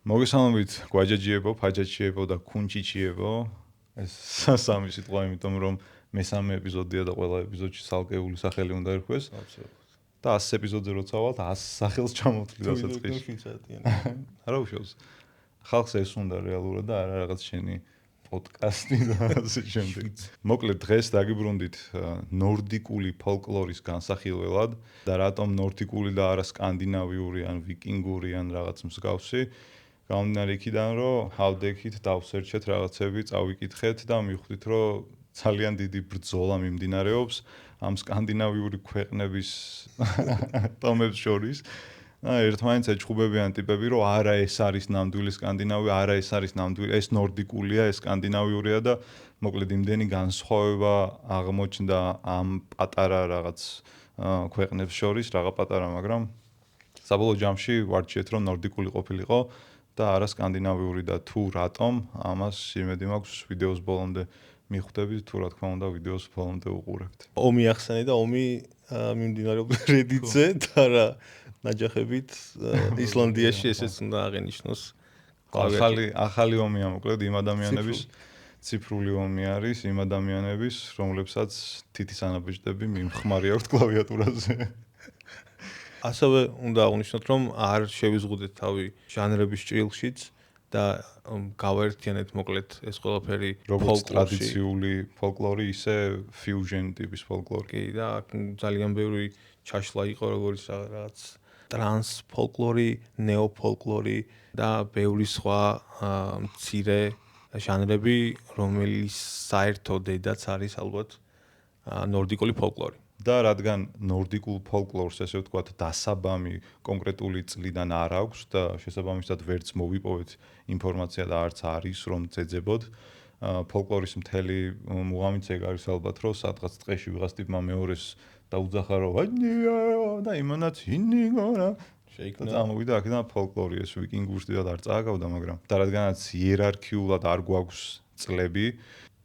მოგესალმებით გვაჯაჯიებო, ფაჯაჯიებო და კუნჩიჩიებო. ეს სამი სიტყვა, იმიტომ რომ მესამე ეპიზოდია და ყველა ეპიზოდში ცალკეული სახელი უნდა ერქვეს. და 100 ეპიზოდზე როცა ვალთ 100 სახელს ჩამოვთვლი დასაწყისში. არა უშავს. ხალხს ეს უნდა რეალურად და არა რაღაც შენი პოდკასტი და ასე შემდეგ. მოკლედ დღეს დაგიბრუნდით ნორდიკული ფოლკლორის განსახილველად და რატომ ნორდიკული და არა სკანდინავიური ან ვიკინგური ან რაღაც მსგავსი. გამომდინარე იქიდან, რომ ჰავდექით დავსერჩეთ რაღაცები, წავიკითხეთ და მივხვდით, რომ ძალიან დიდი ბრძოლა მიმდინარეობს ამ სკანდინავიური ქვეყნების ტომებს შორის. ერთმანეთს ეჩხუბებიან ტიპები, რომ არა ეს არის ნამდვილი სკანდინავი, არა ეს არის ნამდვილი, ეს ნორდიკულია, ეს სკანდინავიურია და მოკლედ იმდენი განსხვავება აღმოჩნდა ამ პატარა რაღაც ქვეყნებს შორის, რაღა პატარა, მაგრამ საბოლოო ჯამში ვარჩიეთ, რომ ნორდიკული ყოფილიყო და არა სკანდინავიური და თუ რატომ, ამას იმედი მაქვს ვიდეოს ბოლომდე მიხვდებით, თუ რა თქმა უნდა ვიდეოს ბოლომდე უყურებთ. ომი ახსენე და ომი მიმდინარეობდა Reddit-ზე და რა ნაჯახებით ისლანდიაში ესეც უნდა აღენიშნოს. ახალი ომია მოკლედ იმ ადამიანების ციფრული ომი არის, იმ ადამიანების, რომლებსაც თითის ანაბეჭდები მიმხმარი აქვთ კლავიატურაზე. ასევე უნდა აღნიშნოთ, რომ არ შევიზღუდეთ თავი ჟანრების ჭრილშიც და გავაერთიანეთ მოკლედ ეს ყველაფერი როგორც ტრადიციული ფოლკლორი, ისე ფიუჟენ ტიპის ფოლკლორი. კი და ძალიან ბევრი ჩაშლა იყო როგორც რაღაც ტრანს ფოლკლორი, ნეო ფოლკლორი და ბევრი სხვა მცირე ჟანრები, რომელიც საერთო დედაც არის ალბათ ნორდიკული ფოლკლორი. და რადგან ნორდიკულ ფოლკლორს ესე ვთქვათ დასაბამი კონკრეტული წლიდან არ აქვს და შესაბამისად ვერც მოვიპოვეთ ინფორმაცია და არც არის რომ ძეძებოდ ფოლკლორის მთელი მუღამიც ეგ არის ალბათ რომ სადღაც წეში ვიღაც ტიპმა მეორეს დაუძახა რომ და იმანაც ინიგორა შეიქმნა ამოვიდა აქედან ფოლკლორი ეს ვიკინგურსდივად არ წააგავდა მაგრამ და რადგანაც იერარქიულად არ გვაქვს წლები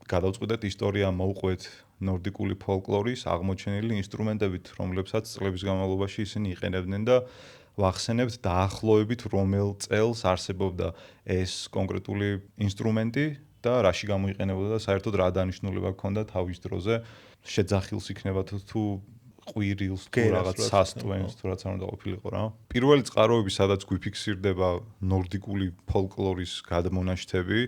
გადავწყვიტეთ ისტორია მოვყვეთ ნორდიკული ფოლკლორის აღმოჩენილი ინსტრუმენტებით, რომლებსაც წლების განმავლობაში ისინი იყენებდნენ და ვახსენებთ დაახლოებით რომელ წელს არსებობდა ეს კონკრეტული ინსტრუმენტი და რაში გამოიყენებოდა და საერთოდ რა დანიშნულება ჰქონდა თავის დროზე შეძახილს იქნება თუ ყვირილს თუ რაღაც სასტვენს თუ რაც არ უნდა ყოფილიყო რა. პირველი წყაროები სადაც გვიფიქსირდება ნორდიკული ფოლკლორის გადმონაშთები,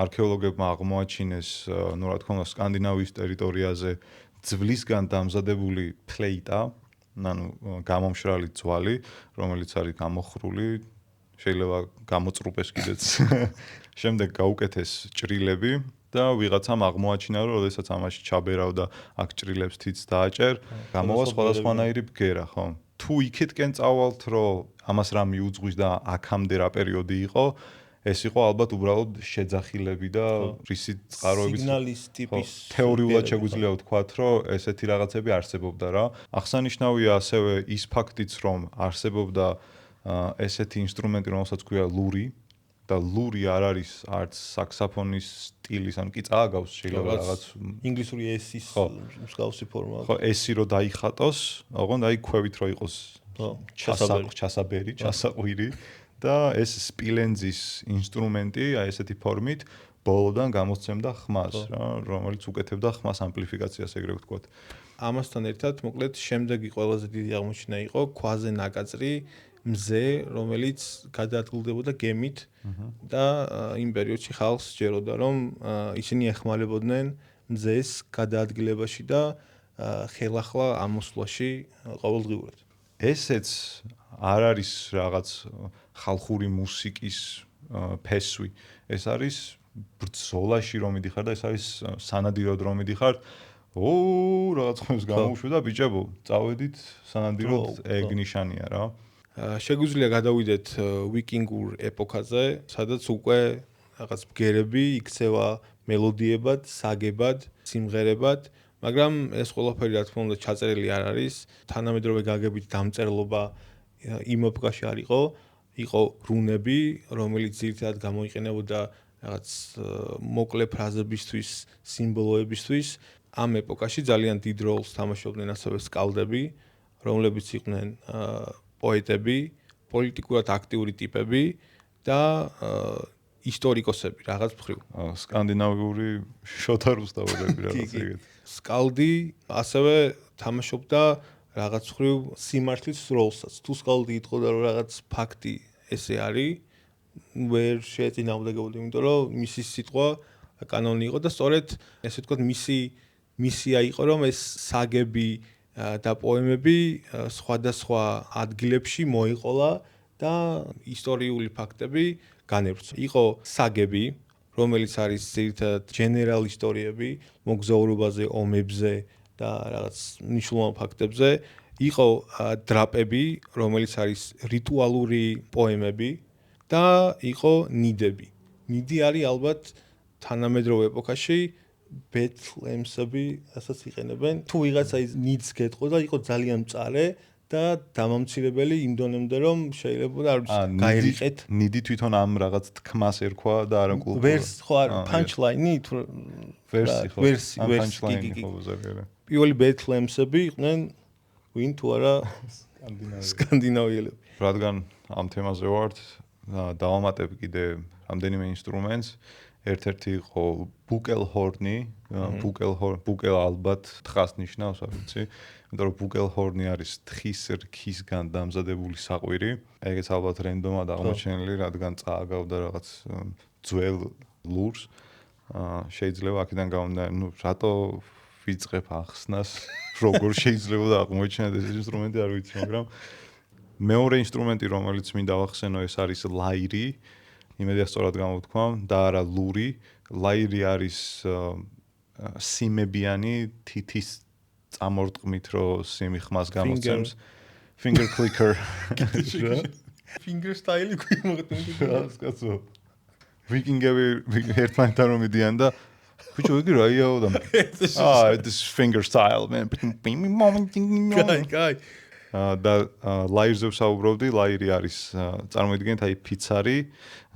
არქეოლოგებმა აღმოაჩინეს, ну რა თქმა უნდა, სკანდინავიის ტერიტორიაზე ძვლისგან დამზადებული ფლეიტა, ანუ გამომშრალი ძვალი, რომელიც არის გამოხრული, შეიძლება გამოწრუპეს კიდეც. შემდეგ გაუკეთეს ჭრილები და ვიღაცამ აღმოაჩინა, რომ შესაძაც ამაში ჩაბერავდა, აქ ჭრილებს თიც დააჭერ, გამოვა სხვადასხვანაირი ბგერა, ხო? თუ იქეთკენ წავალთ, რომ ამას რა მიუძღვის და აქამდე რა პერიოდი იყო, ეს იყო ალბათ უბრალოდ შეძახილები და რისი წყაროების სიგნალის ტიპის თეორიულად შეგვიძლია ვთქვათ, რომ ესეთი რაღაცები არსებობდა რა. აღსანიშნავია ასევე ის ფაქტიც, რომ არსებობდა ესეთი ინსტრუმენტი, რომელსაც ქვია ლური და ლური არ არის არც საქსაფონის სტილის, ანუ კი წააგავს შეიძლება რაღაც ინგლისური ესის მსგავსი ფორმა. ხო, ესი რო დაიხატოს, ოღონდ აი ქვევით რო იყოს ჩასაბერი, ჩასაყვირი და ეს სპილენძის ინსტრუმენტი აი ესეთი ფორმით ბოლოდან გამოსცემდა ხმას რა, რომელიც უკეთებდა ხმას ამპლიფიკაციას ეგრე ვთქვათ. ამასთან ერთად, მოკლედ, შემდეგი ყველაზე დიდი აღმოჩენა იყო ქვაზე ნაკაწრი მზე, რომელიც გადაადგილდებოდა გემით და იმ პერიოდში ხალხს სჯეროდა, რომ ისინი ეხმარებოდნენ მზეს გადაადგილებაში და ხელახლა ამოსვლაში ყოველდღიურად. ესეც არ არის რაღაც ხალხური მუსიკის ფესვი. ეს არის ბრძოლაში რომ მიდიხარ და ეს არის სანადიროდ რომ მიდიხარ. რაღაც ხმებს გამოუშვი და ბიჭებო, წავედით სანადიროდ ეგ ნიშანია რა. შეგვიძლია გადავიდეთ ვიკინგურ ეპოქაზე, სადაც უკვე რაღაც ბგერები იქცევა მელოდიებად, საგებად, სიმღერებად, მაგრამ ეს ყველაფერი რა თქმა უნდა ჩაწერილი არ არის. თანამედროვე გაგებით დამწერლობა იმ ეპოქაში არ იყო, იყო რუნები, რომელიც ძირითადად გამოიყენებოდა რაღაც მოკლე ფრაზებისთვის, სიმბოლოებისთვის. ამ ეპოქაში ძალიან დიდ როლს თამაშობდნენ ასევე სკალდები, რომლებიც იყვნენ პოეტები, პოლიტიკურად აქტიური ტიპები და ისტორიკოსები რაღაც მხრივ. სკანდინავიური შოთა რუსთაველები რაღაც ეგეთ. სკალდი ასევე თამაშობდა რაღაც მხრივ სიმართლის როლსაც. თუ სკალდი იტყოდა რომ რაღაც ფაქტი ესე არის, ვერ შეეწინააღმდეგებოდა, იმიტომ რომ მისი სიტყვა კანონი იყო და სწორედ ესე ვთქვათ მისი მისია იყო რომ ეს საგები და პოემები სხვადასხვა ადგილებში მოიყოლა და ისტორიული ფაქტები განევრცო. იყო საგები, რომელიც არის ძირითადად ჯენერალ ისტორიები, მოგზაურობაზე, ომებზე და რაღაც მნიშვნელოვან ფაქტებზე. იყო დრაპები, რომელიც არის რიტუალური პოემები და იყო ნიდები. ნიდი არის ალბათ თანამედროვე ეპოქაში ბეთლემსები, ასაც იყენებენ. თუ ვიღაცა ის ნიდს გეტყოდა, იყო ძალიან მწარე და დამამცირებელი იმ დონემდე რომ შეიძლება არ ვიცი გაერიყეთ. ნიდი თვითონ ამ რაღაც თქმას ერქვა და არა კლუბ. ვერსი ხო არა, punchline-ი თუ ვერსი. პირველი ბეთლემსები იყვნენ ვინ თუ არა სკანდინავიელები. რადგან ამ თემაზე ვართ, დავამატებ კიდე რამდენიმე ინსტრუმენტს. ერთ-ერთი იყო ბუკელჰორნი, ბუკელ ალბათ თხას ნიშნავს, არ ვიცი. იმიტომ რომ ბუკელჰორნი არის თხის რქისგან დამზადებული საყვირი. ეგეც ალბათ რენდომად აღმოჩენილი, რადგან წააგავდა რაღაც ძველ ლურს. შეიძლება აქედან გამომდინარე, რატო ვიწყებ ახსნას, როგორ შეიძლება აღმოჩენოთ ეს ინსტრუმენტი, არ ვიცი, მაგრამ მეორე ინსტრუმენტი, რომელიც მინდა ვახსენო, ეს არის ლაირი. იმედია სწორად გამოვთქვა და არა ლური. ლაირი არის სიმებიანი თითის წამორტყმით, რომ სიმი ხმას გამოსცემს. Finger clicker. Finger style-ი გვიმოგდენთ. კაცო. ვიკინგები ერთმანეთთან რომ მიდიან და ბიჭო, იგი რაია და this finger style, man. კაი. და ლაირზე ვსაუბრობდი, ლაირი არის წარმოიდგინეთ აი ფიცარი,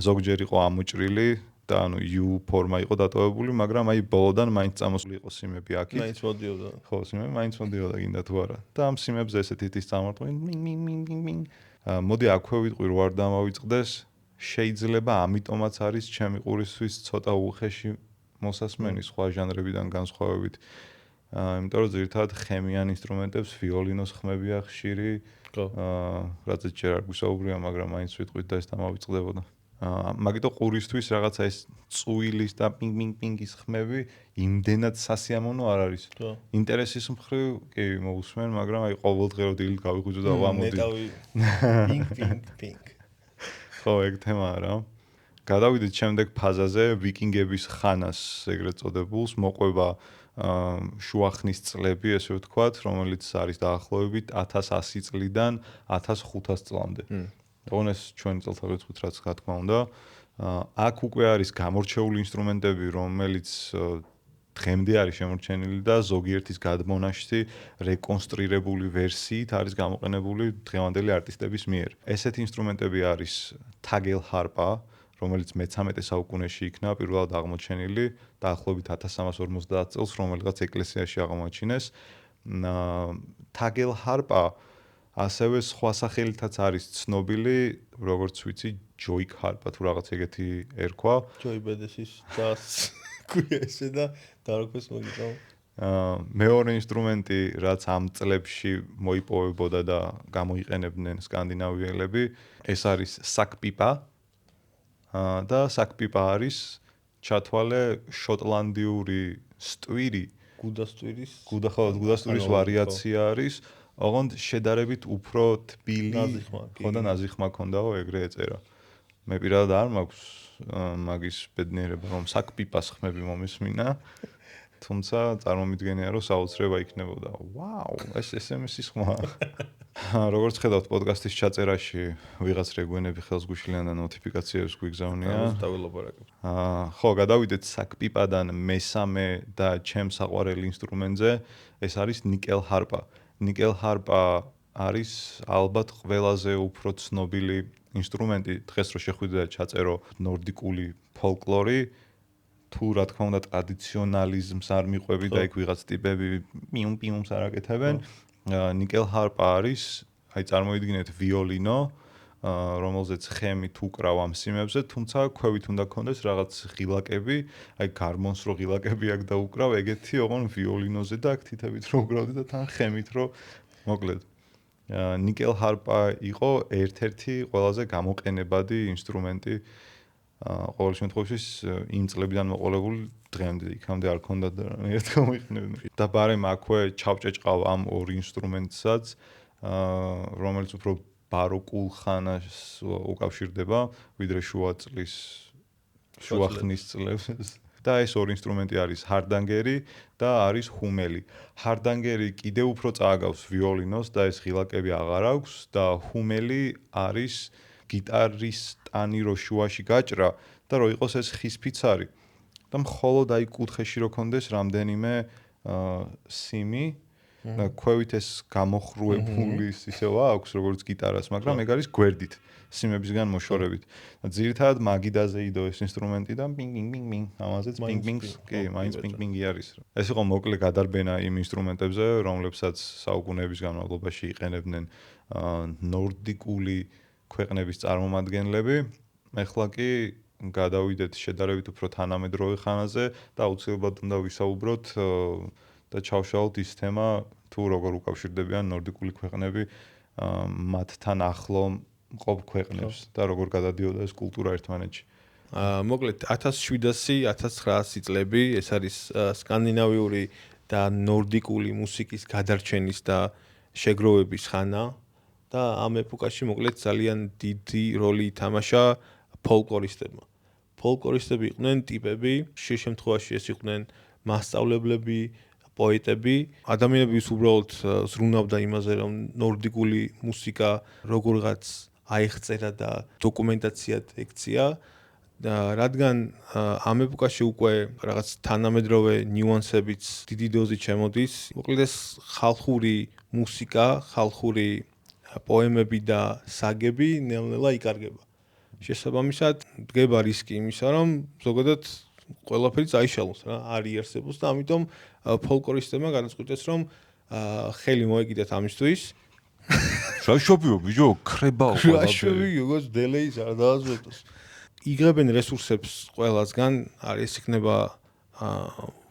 ზოგჯერ იყო ამოჭრილი და ანუ U ფორმა იყო დატოვებული, მაგრამ აი ბოლოდან მაინც წამოსული იყო სიმები აქეთ. მაინც მოდიოდა. ხო, სიმები მაინც მოდიოდა გინდა თუ არა. და ამ სიმებზე ესეთი თითის წამორტყმი მოდი აქვე ვიტყვი რო არ დამავიწყდეს, შეიძლება ამიტომაც არის ჩემი ყურისთვის ცოტა უხეში მოსასმენი სხვა ჟანრებიდან განსხვავებით. იმიტომ რომ ძირითადად ხემიან ინსტრუმენტებს ვიოლინოს ხმებია ხშირი. რაც ჯერ არ გვისაუბრია, მაგრამ მაინც ვიტყვით და ეს დამავიწყდებოდა. მაგიტო ყურისთვის რაღაცა ეს წუილის და პინგ-პინგ-პინგის ხმები იმდენად სასიამოვნო არ არის. ინტერესის მხრივ კი მოусმენ, მაგრამ აი ყოველდღე რო დილით გავიღვიძო და ვამოდი. პინგ-პინგ-პინგ. ხო, ეგ თემაა რა. გადავიდეთ შემდეგ ფაზაზე, ვიკინგების ხანას ეგრეთ წოდებულს, მოყვება შუახნის წლები, ესე ვთქვათ, რომელიც არის დაახლოებით 1100 წლიდან 1500 წლამდე. ოღონდ ეს ჩვენი წელთაღრიცხვით რაც რა თქმა უნდა. აქ უკვე არის გამორჩეული ინსტრუმენტები, რომელიც დღემდე არის შემორჩენილი და ზოგიერთის გადმონაშთი რეკონსტრუირებული ვერსიით არის გამოყენებული დღევანდელი არტისტების მიერ. ესეთი ინსტრუმენტები არის თაგელჰარპა, რომელიც მე-13 საუკუნეში იქნა პირველად აღმოჩენილი, დაახლოებით 1350 წელს, რომელიღაც ეკლესიაში აღმოაჩინეს. თაგელჰარპა ასევე სხვა სახელითაც არის ცნობილი, როგორც ვიცი, ჯოიკ ჰარპა თუ რაღაც ეგეთი ერქვა. ჯოი ბედესის დას ქვია ესე და დაროქეს მოგიწევ. მეორე ინსტრუმენტი, რაც ამ წლებში მოიპოვებოდა და გამოიყენებდნენ სკანდინავიელები, ეს არის საკპიპა. და საკპიპა არის ჩათვალე შოტლანდიური სტვირი, გუდასტვირის ვარიაცია არის, ოღონდ შედარებით უფრო თბილი, ხო და ნაზიხმა ქონდაო, ეგრე ეწერა. მე პირადად არ მაქვს მაგის ბედნიერება, რომ საკპიპას ხმები მომისმინა, თუმცა წარმომიდგენია, რომ საოცრება იქნებოდა. ვაუ, ეს SMS-ის ხმა. როგორც ხედავთ პოდკასტის ჩაწერაში ვიღაც რეგვენები ხელს გუშლიან და ნოტიფიკაციებს გვიგზავნია. ხო, გადავიდეთ საკპიპადან მესამე და ჩემს საყვარელ ინსტრუმენტზე, ეს არის ნიკელჰარპა. ნიკელჰარპა არის ალბათ ყველაზე უფრო ცნობილი ინსტრუმენტი, დღეს რო შეხვიდე და ჩაწერო ნორდიკული ფოლკლორი, თუ რა თქმა უნდა ტრადიციონალიზმს არ მიყვები და იქ ვიღაც ტიპები პიუმ-პიუმს არ აკეთებენ. ნიკელჰარპა არის, აი წარმოიდგინეთ ვიოლინო, რომელზეც ხემით უკრავ ამ სიმებზე, თუმცა ქვევით უნდა კონდეს რაღაც ღილაკები, აი გარმონს რო ღილაკები აქ დაუკრავ, ეგეთი ოღონ ვიოლინოზე და აქ თითებით რო უკრავდი და თან ხემით რო მოკლედ. ნიკელ ჰარპა იყო ერთ-ერთი ყველაზე გამოყენებადი ინსტრუმენტი ყოველ შემთხვევაში იმ წლებიდან მოყოლებული დღემდე იქამდე არ ქონდა და ერთ გამიყენებდნენ. და ბარემ აქვე ჩავჭეჭყავ ამ ორ ინსტრუმენტსაც, რომელიც უფრო ბაროკულ ხანას უკავშირდება, ვიდრე შუა ხნის წლებს. და ეს ორი ინსტრუმენტი არის ჰარდანგერი და არის ჰუმელი. ჰარდანგერი კიდევ უფრო წააგავს ვიოლინოს და ეს ღილაკები აღარ აქვს და ჰუმელი არის გიტარის ტანი რო შუაში გაჭრა და რო იყოს ეს ხის ფიცარი. და მხოლოდ აი კუთხეში რო კონდეს რამდენიმე სიმი და ქვევით ეს გამოხრუებული ისევა აქვს როგორც გიტარას, მაგრამ ეგ არის გვერდით სიმებისგან მოშორებით. და ძირითადად მაგიდაზე იდო ეს ინსტრუმენტი და პინგ პინგ პინგ პინგ ამაზეც პინგ პინგს კი მაინც პინგ პინგი არის. ეს იყო მოკლე გადარბენა იმ ინსტრუმენტებზე, რომლებსაც საუკუნეების განმავლობაში იყენებდნენ ნორდიკული ქვეყნების წარმომადგენლები. ეხლა კი გადავიდეთ შედარებით უფრო თანამედროვე ხანაზე და აუცილებლად უნდა ვისაუბროთ და ჩავშალოთ ის თემა თუ როგორ უკავშირდებიან ნორდიკული ქვეყნები მათთან ახლო მყოფ ქვეყნებს და როგორ გადადიოდა ეს კულტურა ერთმანეთში. მოკლედ 1700-1900 წლები ეს არის სკანდინავიური და ნორდიკული მუსიკის გადარჩენის და შეგროვების ხანა და ამ ეპოქაში მოკლედ ძალიან დიდი როლი ითამაშა ფოლკლორისტებმა. ფოლკლორისტები იყვნენ ტიპები, შე შემთხვევაში ეს იყვნენ მასწავლებლები, პოეტები, ადამიანები უბრალოდ ზრუნავდა იმაზე, რომ ნორდიკული მუსიკა როგორღაც აიღწერა და დოკუმენტაციად ექცია და რადგან ამ ეპოქაში უკვე რაღაც თანამედროვე ნიუანსებიც დიდი დოზით შემოდის, მოკლედ ეს ხალხური მუსიკა, ხალხური პოემები და საგები ნელ-ნელა იკარგება. შესაბამისად, დგება რისკი იმისა, რომ ზოგადად ყველაფერი წაიშალოს რა, არ იარსებოს და ამიტომ ფოლკლორისტებმა განაცხადეს, რომ ხელი მოეკიდათ ამისთვის. შაშობიო ბიჭო, ქრებაო ყველაფერი. შაშობი, როგორც დელეის არ დააზვეთოს. იღებენ რესურსებს ყველასგან, არის იქნება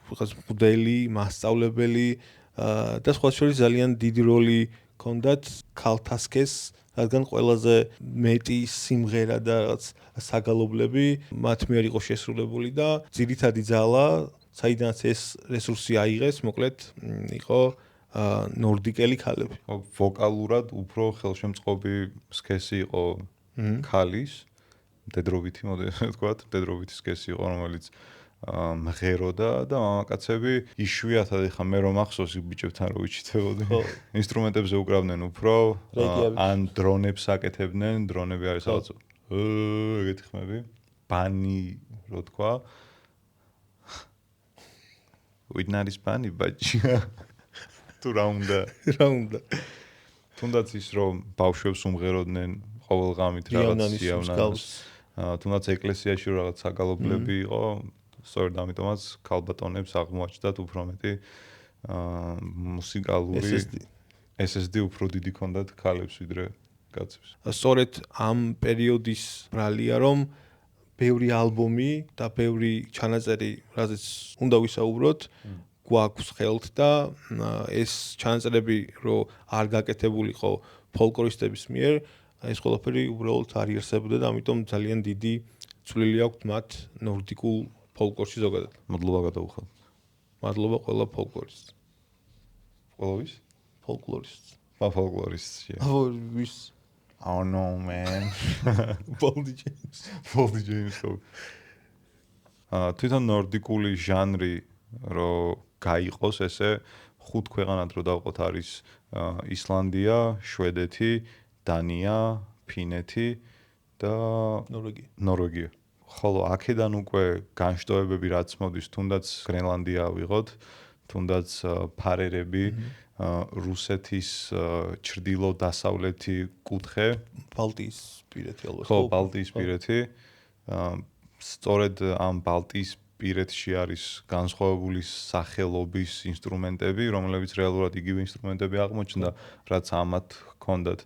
რაღაც მოდელი, მასწავლებელი და სხვა შორის ძალიან დიდი როლი ჰქონდათ ქალთასკეს, რადგან ყველაზე მეტი სიმღერა და რაღაც საგალობლები მათ მიერ იყო შესრულებული და ძირითადი ძალა, საიდანაც ეს რესურსი აიღეს, მოკლედ იყო ნორდიკელი ქალები. ვოკალურად უფრო ხელშემწყობი სქესი იყო ქალის, მდედროვითი მოდი ვთქვათ, მდედროვითი სქესი იყო, რომელიც მღეროდა და მამაკაცები იშვიათად ეხა მე რომ ახსოვს ბიჭებთან რო ვიჩიტებოდი ინსტრუმენტებზე უკრავდნენ უფრო ან დრონებს აკეთებდნენ დრონები არის რაღაც ეგეთი ხმები ბანი რო თქვა ვიდნარის ბანი ბაჭი თუ რა უნდა თუნდაც ის რომ ბავშვებს უმღეროდნენ ყოველღამით რაღაც სიავნას თუნდაც ეკლესიაში რაღაც საგალობლები იყო სწორედ ამიტომაც ქალბატონებს აღმოაჩნდათ უფრო მეტი მუსიკალური SSD უფრო დიდი ქონდათ ქალებს ვიდრე კაცებს. სწორედ ამ პერიოდის ბრალია რომ ბევრი ალბომი და ბევრი ჩანაწერი, რაზეც უნდა ვისაუბროთ, გვაქვს ხელთ და ეს ჩანაწერები რო არ გაკეთებულიყო ფოლკლორისტების მიერ, ეს ყველაფერი უბრალოდ არ იარსებოდა და ამიტომ ძალიან დიდი წვლილი აქვს მათ ნორდიკულ ფოლკლორში ზოგადად. მადლობა გადაუხადოთ. მადლობა ყველა ფოლკლორისტს. ყველავის? ფოლკლორისტს. ფოლკლორისტს. ვის? Oh no man. Boldy James. Boldy James. თვითონ ნორდიკული ჟანრი რო გაიყოს ესე ხუთ ქვეყანად რო დავყოთ არის ისლანდია, შვედეთი, დანია, ფინეთი და ნორვეგია. ხოლო აქედან უკვე განშტოებები რაც მოდის, თუნდაც გრენლანდია ავიღოთ, თუნდაც ფარერები, რუსეთის ჩრდილო-დასავლეთი კუთხე, ბალტიისპირეთი ალბათ. ხო, ბალტიისპირეთი. სწორედ ამ ბალტიისპირეთში არის განსხვავებული სახელობის ინსტრუმენტები, რომლებიც რეალურად იგივე ინსტრუმენტები აღმოჩნდა, რაც ამათ ჰქონდათ.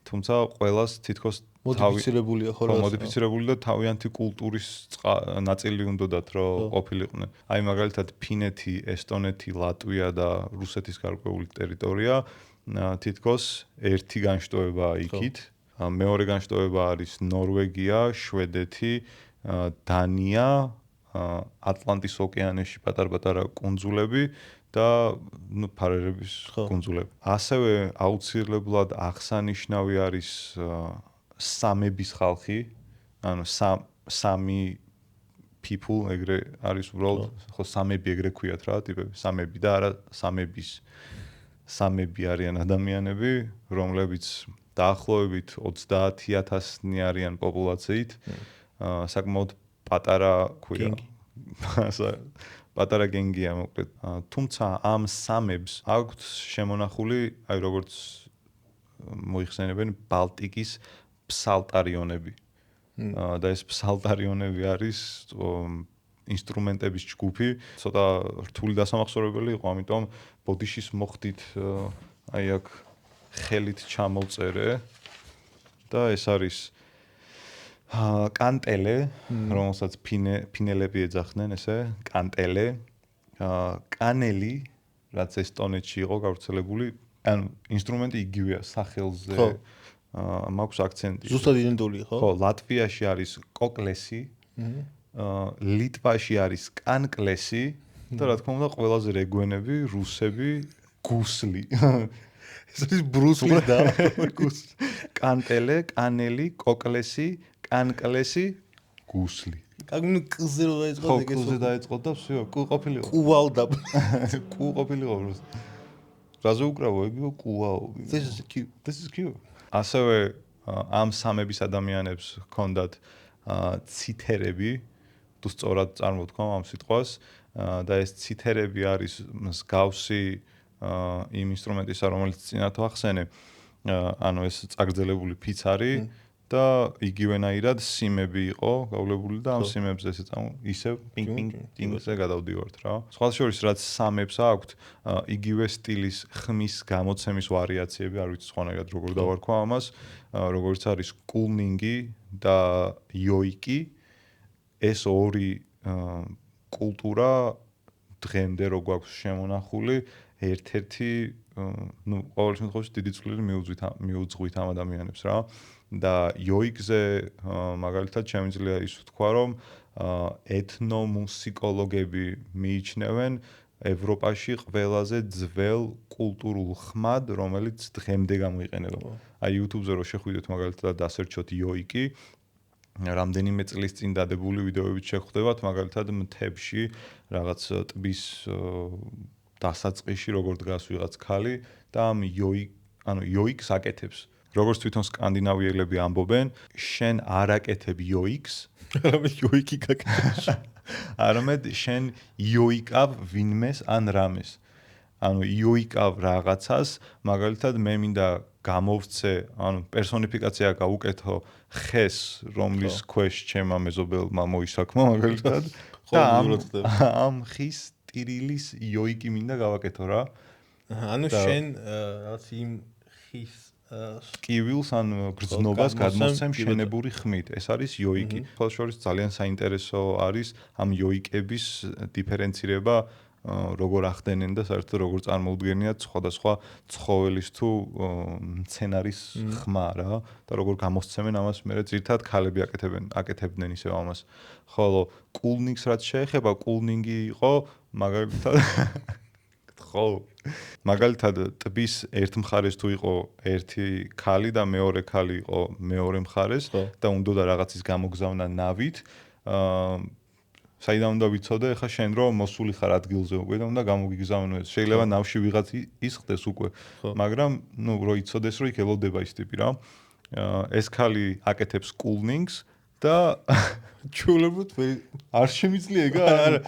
თუმცა ყველას თითქოს მოდიფიცირებულია ხო? მოდიფიცირებული და თავიანთი კულტურის ნაწილი უნდათ რომ ყოფილიყვნენ. აი მაგალითად ფინეთი, ესტონეთი, ლატვია და რუსეთის გარკვეული ტერიტორია თითქოს ერთი განშტოებაა იქით. მეორე განშტოება არის ნორვეგია, შვედეთი, დანია, ატლანტის ოკეანეში პატარ-პატარა კუნძულები და ფარერების კუნძულები. ასევე აუცილებლად აღსანიშნავი არის სამების ხალხი, ანუ სამი people ეგრე არის უბრალოდ ხო სამები ეგრე ქვიათ რა ტიპები, სამები და არა სამები არიან ადამიანები, რომლებიც დაახლოებით 30,000-ნი არიან პოპულაციით. საკმაოდ პატარა ქვია. პატარა გენგია მოკლედ. თუმცა ამ სამებს აქვთ შემონახული, აი როგორც მოიხსენებენ ბალტიკის ფსალტარიონები. და ეს ფსალტარიონები არის ინსტრუმენტების ჯგუფი, ცოტა რთული დასამახსოვრებელი იყო, ამიტომ ბოდიშის მოხდით აი აქ ხელით ჩამოვწერე და ეს არის კანტელე, რომელსაც ფინელები ეძახდნენ ესე, კანტელე, კანელი, რაც ესტონეთში იყო გავრცელებული, ანუ ინსტრუმენტი იგივეა სახელზე. მაქვს აქცენტი. ზუსტად იდენტური ხო? ხო, ლატვიაში არის კოკლესი, ლიტვაში არის კანკლესი და რა თქმა უნდა ყველაზე რეგვენები, რუსები, გუსლი. ეს არის ბრუსლი და გუსლი. კანტელე, კანელი, კოკლესი, კანკლესი, გუსლი. კაგნუ კზე რო დაიწყო ეგეც. ხო, კზე დაიწყო და всё, კუ ყოფილიყო. კუვალდა. კუ ყოფილიყო. რაზე უკრავო, ეგო კუაო. This is cute. ასევე ამ სამების ადამიანებს ჰქონდათ ცითერები, თუ სწორად წარმოვთქვა ამ სიტყვას, და ეს ცითერები არის მსგავსი იმ ინსტრუმენტისა, რომელიც წინათ ვახსენე, ანუ ეს წაგრძელებული ფიცარი და იგივენაირად სიმები იყო გავლებული და ამ სიმებზე ისევ პინგ-პინგ-პინგზე გადავდივართ რა. სხვა შორის რაც სამებს აქვთ, იგივე სტილის ხმის გამოცემის ვარიაციები, არ ვიცი სხვანაირად როგორ დავარქვა ამას, როგორც არის კულნინგი და იოიკი. ეს ორი კულტურა დღემდე რო გვაქვს შემონახული, ერთ-ერთი, ყოველ შემთხვევაში დიდი წვლილი მიუძღვით ამ ადამიანებს რა. და იოიკზე მაგალითად შემიძლია ის ვთქვა, რომ ეთნომუსიკოლოგები მიიჩნევენ ევროპაში ყველაზე ძველ კულტურულ ხმად, რომელიც დღემდე გამოიყენება. აი YouTube-ზე რო შეხვიდეთ მაგალითად დასერჩოთ იოიკი, რამდენიმე წლის წინ დადებული ვიდეოებით შეხვდებათ, მაგალითად მთებში რაღაც ტბის დასაწყისში როგორ დგას ვიღაც ქალი და ამ იოიკს აკეთებს. როგორც თვითონ სკანდინავიელები ამბობენ, შენ არ აკეთებ იოიკს, არამედ იოიკი გაკეთებს. არამედ შენ იოიკავ ვინმეს ან რამეს. ანუ იოიკავ რაღაცას, მაგალითად მე მინდა გამოვცე, ანუ პერსონიფიკაცია გავუკეთო ხეს, რომლის ქვეშ ჩემმა მეზობელმა მოისაქმო მაგალითად და ამ ხის ტირილის იოიკი მინდა გავაკეთო რა. ანუ შენ რაღაც იმ ხის კივილს ან გრძნობას გადმოსცემ შენებური ხმით. ეს არის იოიკი. ხოლო შორის ძალიან საინტერესო არის ამ იოიკების დიფერენცირება, როგორ ახდენენ და საერთოდ როგორ წარმოუდგენიათ სხვადასხვა ცხოველის თუ მცენარის ხმა რა და როგორ გამოსცემენ ამას მერე ძირითადად ქალები აკეთებდნენ ისევ ამას. ხოლო კულნინგს რაც შეეხება, კულნინგი იყო მაგალითად ხო მაგალითად ტბის ერთ მხარეს თუ იყო ერთი ქალი და მეორე ქალი იყო მეორე მხარეს და უნდა რაღაცის გამოგზავნა ნავით, საიდან უნდა ვიცოდე ხა შენ რომ მოსული ხარ ადგილზე უკვე და უნდა გამოგიგზავნო ეს. შეიძლება ნავში ვიღაც ისხდეს უკვე, მაგრამ ნუ რო იცოდეს რომ იქ ელოდება ის ტიპი რა. ეს ქალი აკეთებს კულნინგს და ჩულებოდ არ შემიძლია ეგა არა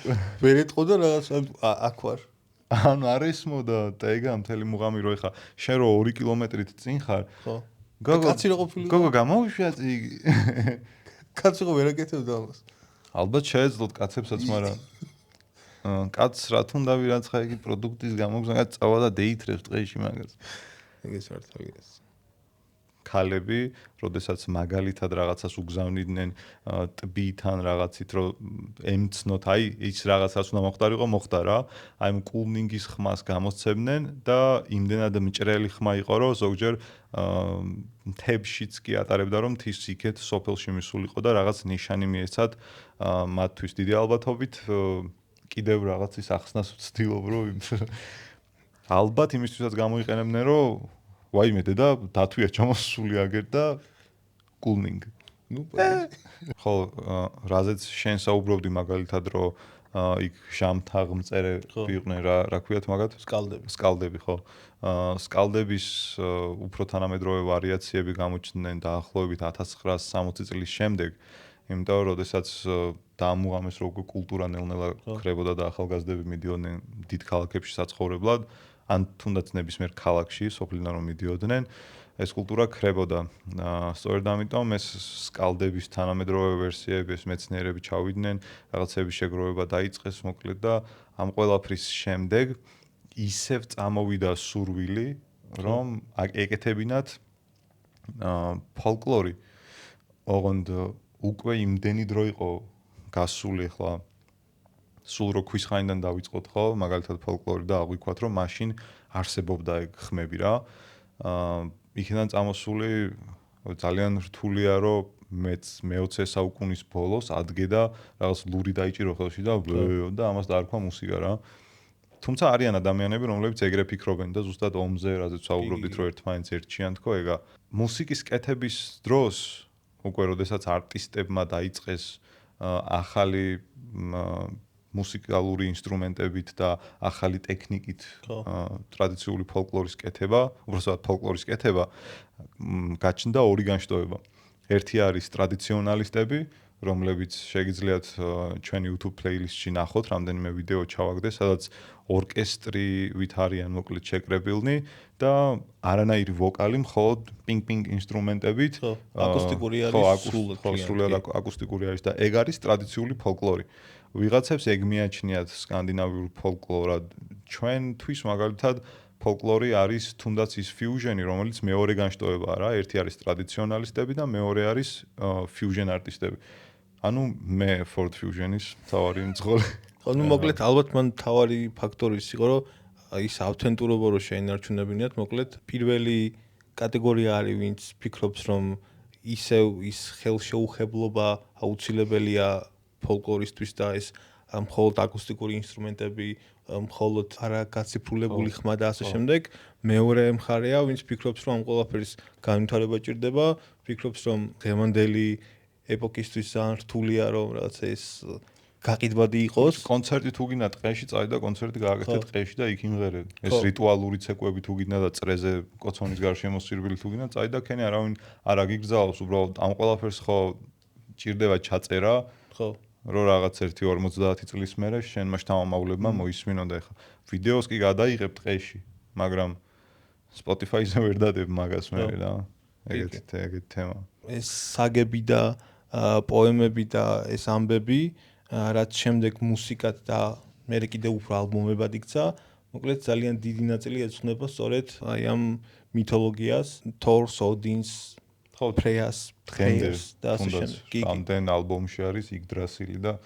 ვერ ეთყო და რაღაც აქ ვარ. ანუ არ ესმოდა და ეგა მთელი მუღამი რო ეხა შენ რო 2 კილომეტრით წინ ხარ. ხო. კაცი რო ყოფილი. გოგო გამოვიშვათ იგი. კაცი რო ვერ აკეთებდა ამას. ალბათ შეეძლოთ კაცებსაც, მაგრამ კაცს რა თუნდა ვირაცხა იგი პროდუქტის გამოგზავნა წავა და დეითრებს დღეში მაგას. ეგეც არ თავის. ქალები, როდესაც მაგალითად რაღაცას უგზავნიდნენ ტბიდან რაღაცით, რომ ემცნოთ, აი ის რაღაცას უნდა მოხდარიყო, მოხდა რა. აი ამ კულნინგის ხმას გამოსცემდნენ და იმდენად მჭრელი ხმა იყო, რომ ზოგჯერ მთებშიც კი ატარებდა, რომ მთის იქეთ სოფელში მისულიყო და რაღაც ნიშანი მიეცათ მათთვის დიდი ალბათობით კიდევ რაღაცის ახსნას ვცდილობ, რომ ალბათ იმისთვისაც გამოიყენებდნენ, რომ ვაიმე დედა დათვია ჩამოსული აგერ და კულნინგ. ხო, რაზეც შენ საუბრობდი მაგალითად, რომ იქ ჟამთაღმწერე იყვნენ, რა ქვიათ მაგათ? სკალდები, ხო. სკალდების უფრო თანამედროვე ვარიაციები გამოჩნდნენ დაახლოებით 1960 წლის შემდეგ, იმიტომ რომ როდესაც დაამუღამეს როგორ კულტურა ნელ-ნელა ქრებოდა და ახალგაზრდები მიდიოდნენ დიდ ქალაქებში საცხოვრებლად, ან თუნდაც ნებისმიერ ქალაქში, სოფლიდან რომ მიდიოდნენ, ეს კულტურა ქრებოდა. სწორედ ამიტომ ეს სკალდების თანამედროვე ვერსიები, ეს მეცნიერები ჩავიდნენ, რაღაცების შეგროვება დაიწყეს, მოკლედ და ამ ყველაფრის შემდეგ ისევ წამოვიდა სურვილი, რომ ეკეთებინათ ფოლკლორი. ოღონდ უკვე იმდენი დრო იყო გასული, ახლა სულ რო ქვის ხანიდან დავიწყოთ, ხო, მაგალითად ფოლკლორი და აღვიქვათ, რომ მაშინ არსებობდა ეგ ხმები რა. იქიდან წამოსული ძალიან რთულია, რომ მე-20 საუკუნის ბოლოს ადგე და რაღაც ლური დაიჭირო ხელში და ამას დაარქვა მუსიკა რა. თუმცა არიან ადამიანები, რომლებიც ეგრე ფიქრობენ და ზუსტად ომზე, რაზეც საუბრობდით, რომ ერთმანეთს ერჩიან თქო, ეგა. მუსიკის კეთების დროს, უკვე როდესაც არტისტებმა დაიწყეს ახალი მუსიკალური ინსტრუმენტებით და ახალი ტექნიკით ტრადიციული ფოლკლორის კეთება, უბრალოდ ფოლკლორის კეთება, გაჩნდა ორი განშტოება. ერთი არის ტრადიციონალისტები, რომლებიც შეგიძლიათ ჩვენი YouTube playlist-ში ნახოთ, რამდენიმე ვიდეო ჩავაგდე, სადაც ორკესტრივით არიან მოკლედ შეკრებილნი და არანაირი ვოკალი, მხოლოდ პინგ-პინგ ინსტრუმენტებით. აკუსტიკური არის, სრულად აკუსტიკური არის და ეგ არის ტრადიციული ფოლკლორი. ვიღაცებს ეგ მიაჩნიათ სკანდინავიურ ფოლკლორად. ჩვენთვის მაგალითად ფოლკლორი არის თუნდაც ის ფიუჟენი, რომელიც მეორე განშტოებაა რა. ერთი არის ტრადიციონალისტები და მეორე არის ფიუჟენ არტისტები. ანუ მე Ford Fusion-ის თავარი მძღოლი. ანუ მოკლედ ალბათ მან თავარი ფაქტორი ის იყო, რომ ის ავთენტურობა რო შეინარჩუნებინათ, მოკლედ პირველი კატეგორია არის, ვინც ფიქრობს, რომ ისევ ის ხელშეუხებლობა აუცილებელია ფოლკლორისთვის და ეს მხოლოდ აკუსტიკური ინსტრუმენტები, მხოლოდ არაგაციფრულებული ხმა და ასე შემდეგ. მეორე მხარეა, ვინც ფიქრობს, რომ ამ ყველაფერის განვითარება ჭირდება, ფიქრობს, რომ დღევანდელი ეპოქისთვის ძალიან რთულია, რომ რაღაცა ეს გაყიდვადი იყოს. კონცერტი თუ გინდა ტყეში წავიდა, კონცერტი გააკეთე ტყეში და იქ იმღერე. ეს რიტუალური ცეკვები თუ გინდა და წრეზე კოცონის გარშემო სირბილი თუ გინდა, წავიდა ქენი, არავინ არ აგიგზავნოს, უბრალოდ ამ ყველაფერს ხო ჭირდება ჩაწერა. ხო. რომ რაღაც 1-50 წლის მერე შენმა შთამომავლებმა მოისმინონ და ეხა ვიდეოს კი გადაიღებ ტყეში, მაგრამ Spotify-ზე ვერ დადებ მაგას მე რა. ეგეთი თემა. ეს საგები და პოემები და ეს ამბები, რაც შემდეგ მუსიკად და მე კიდევ უფრო ალბომებად იქცა, მოკლედ ძალიან დიდი ნაწილი ეძღვნება სწორედ აი ამ მითოლოგიას, Thor-ს, Odin-ს, ფრეას, დღემდე და ასე შემდეგ. ამდენ ალბომში არის იგდრასილი და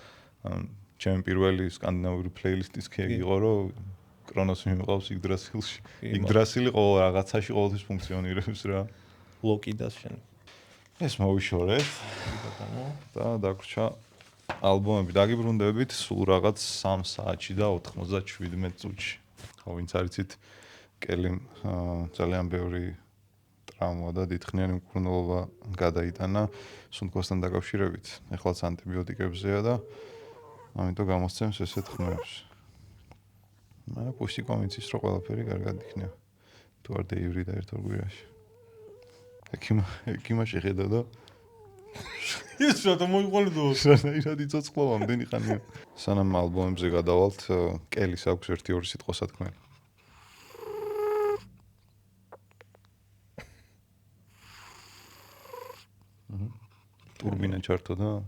ჩემი პირველი სკანდინავიური პლეილისტის კი იყო, რომ კრონოს მიმყავს იგდრასილში. იგდრასილი ყოველ რაღაცაში ყოველთვის ფუნქციონირებს რა. ლოკი და შენ. ეს მოვიშორეთ და დაგვრჩა ალბომები. დაგიბრუნდებით სულ რაღაც 3 საათში და 97 წუთში. ხო, ვინც არიცით, კელიმ ძალიან ბევრი ტრავმა და დიდხნიანი მკურნალობა გადაიტანა სუნთქვასთან დაკავშირებით. ეხლაც ანტიბიოტიკებზეა და ამიტომ გამოსცემს ესეთ ხმებს. მაგრამ პუსიკომ იცის, რომ ყველაფერი კარგად იქნება. თუ არ დეივრი და ერთ-ორ კვირაში. ეკიმა შეხედა და ის რა მოიყოლედო? სანაირად იცოცხლო ამდენი ხანია. სანამ ალბომებზე გადავალთ, კელის აქვს 1-2 სიტყვა სათქმელი. ტურბინა ჩართო და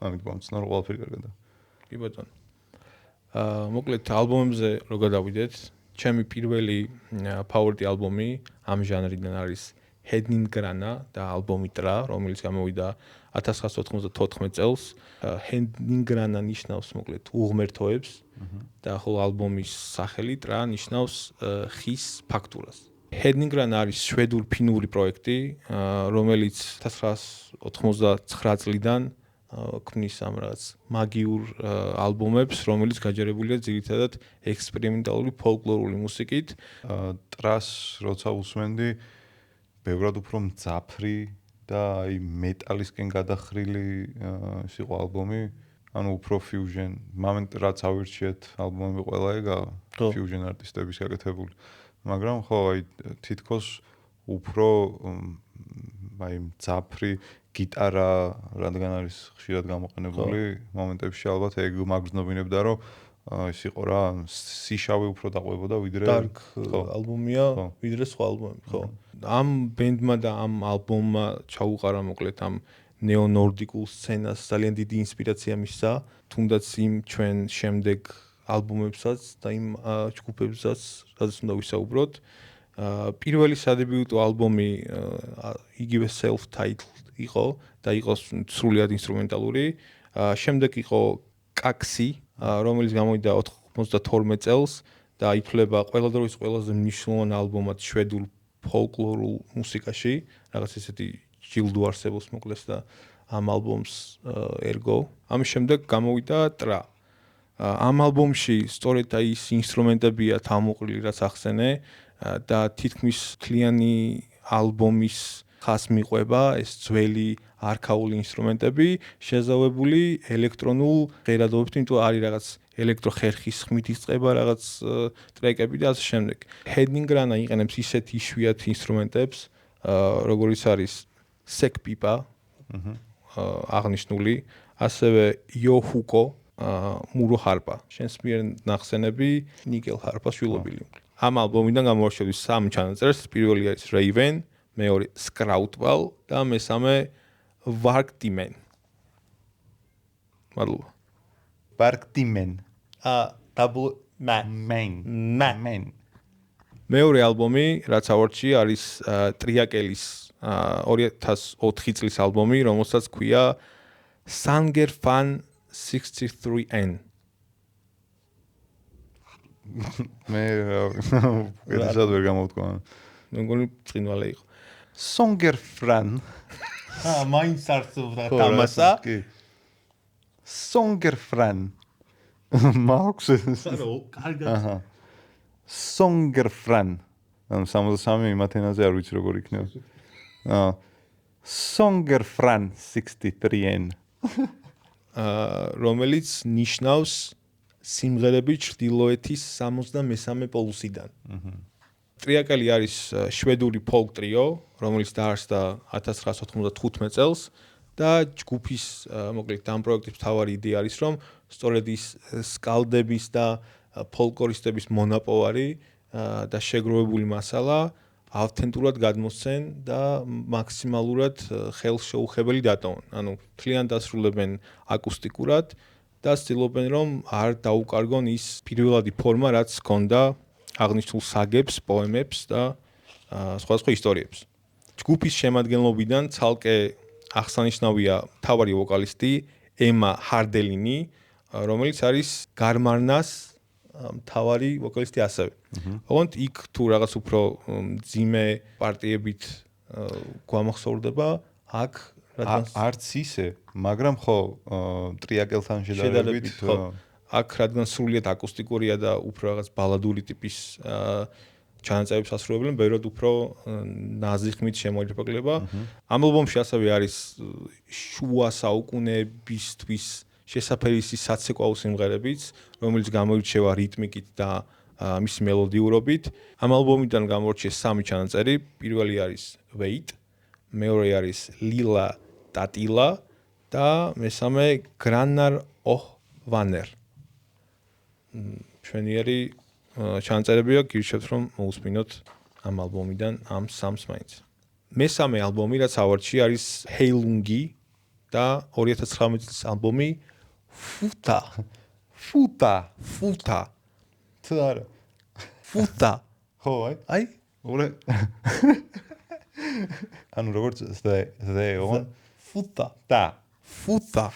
ამით გამწნარ ყველაფერი კარგადაა. კი ბატონო. მოკლედ ალბომებზე რო გადავიდეთ, ჩემი პირველი ფავორიტი ალბომი ამ ჟანრიდან არის Hedningrana და ალბომი ტრა, რომელიც გამოვიდა 1994 წელს. Hedningrana ნიშნავს მოკლედ უღმერთოებს და ხოლო ალბომის სახელი ტრა ნიშნავს ხის ფაქტურას. Hedningrana არის შვედურ-ფინური პროექტი, რომელიც 1999 წლიდან ქმნის ამ რაღაც მაგიურ ალბომებს, რომელიც გაჯერებულია ძირითადად ექსპერიმენტალური ფოლკლორული მუსიკით. ტრას როცა უსმენდი, ბევრად უფრო მძაფრი და აი მეტალისკენ გადახრილი ის იყო ალბომი, ანუ უფრო fusion. მამენტ რაც ავირჩიეთ ალბომები ყველა ეგა fusion არტისტების გაკეთებული. მაგრამ ხო აი თითქოს უფრო აი მძაფრი გიტარა რადგან არის ხშირად გამოყენებული მომენტებში ალბათ ეგ მაგრძნობინებდა რომ ის იყო რა სიშავი უფრო დაყვებოდა ვიდრე dark ალბომია ვიდრე სხვა ალბომები ხო ამ ბენდმა და ამ ალბომმა ჩაუყარა მოკლედ ამ ნეო-ნორდიკულ სცენას ძალიან დიდი ინსპირაცია მისცა თუნდაც იმ ჩვენ შემდეგ ალბომებსაც და იმ ჯგუფებსაც რაც უნდა ვისაუბროთ პირველი სადებიუტო ალბომი იგივე self-titled იყო და იყო სრულიად ინსტრუმენტალური. შემდეგ იყო კაქსი, რომელიც გამოვიდა 92 წელს და ითვლება ყველა დროის ყველაზე მნიშვნელოვანი ალბომად შვედურ ფოლკლორულ მუსიკაში. რაღაც ესეთი ჯილდო არსებობს მოკლედ და ამ ალბომს ერგო. ამის შემდეგ გამოვიდა ტრა. ამ ალბომში სწორედ აი ის ინსტრუმენტებია თავმოყრილი, რაც ახსენე და თითქმის მთლიანი ალბომის ხას მიყვება ეს ძველი არქაული ინსტრუმენტები შეზავებული ელექტრონულ ღერადობებთან, იმიტომ არის რაღაც ელექტროხერხის ხმით იწყება რაღაც ტრეკები და ასე შემდეგ. Hedningrana იყენებს ისეთ იშვიათ ინსტრუმენტებს, როგორიც არის სეკპიპა, აღნიშნული, ასევე იოჰუკო, მურო ჰარპა. შენს მიერ ნახსენები ნიკელ ჰარპა შვილობილი. ამ ალბომიდან გამოვარჩევს 3 ჩანაწერს, პირველი არის Raven, მეორე Scroutwell და მესამე Varktimen. მადლობა. Varktimen. double main. მეორე ალბომი, რაც ავარჩი, არის ტრიაკელის 2004 წლის ალბომი, რომელსაც ქვია Sanger Fan 63N. მე ერთად ვერ გამოვთქვა. მეგონი წინვალე იყო. Songerfran. მაინც არც თამასა. Songerfran. მაქვს. კარგად. Songerfran. ანუ 63 იმათენაზე არ ვიცი როგორ იქნება. Songerfran 63N. რომელიც ნიშნავს სიმღერები ჩრდილოეთის 63 პოლუსიდან. ტრიაკელი არის შვედური ფოლკ ტრიო, რომელიც დაარსდა 1995 წელს და ჯგუფის მოკლედ ამ პროექტის მთავარი იდეა არის, რომ სწორედ ის სკალდების და ფოლკლორისტების მონაპოვარი და შეგროვებული მასალა ავთენტურად გადმოსცენ და მაქსიმალურად ხელშეუხებელი დატოვონ. ანუ მთლიან დასრულებენ აკუსტიკურად და ცდილობენ რომ არ დაუკარგონ ის პირველადი ფორმა, რაც ჰქონდა აღნიშნულ საგებს, პოემებს და სხვადასხვა ისტორიებს. ჯგუფის შემადგენლობიდან ცალკე აღსანიშნავია მთავარი ვოკალისტი ემა ჰარდელინი, რომელიც არის გარმარნას მთავარი ვოკალისტი ასევე. ოღონდ იქ თუ რაღაც უფრო ძიმე პარტიებით გვამახსოვრდება, აქ არც ისე, მაგრამ ხო ტრიაკელთან შედარებით აქ რადგან სრულიად აკუსტიკურია და უფრო რაღაც ბალადური ტიპის ჩანაწერებს ასრულებენ, ბევრად უფრო ნაზი ხმით შემოიფარგლება. ამ ალბომში ასევე არის შუა საუკუნეებისთვის შესაფერისი საცეკვაო სიმღერებიც, რომელიც გამოირჩევა რიტმიკით და მისი მელოდიურობით. ამ ალბომიდან გამორჩეს 3 ჩანაწერი. პირველი არის Wait, მეორე არის Lila Tatila და მესამე Grannar Vanner. ჩვენიერი ჩანაწერებია, გირჩევთ რომ მოусმინოთ ამ ალბომიდან ამ 3-ს მაინც. მესამე ალბომი, რაც ავარჩი, არის Heilungi და 2019 წლის ალბომი Futa. თუ არა. Futa. ხო, აი. აი, ორე. ანუ როგორც the on Futa. და Futa.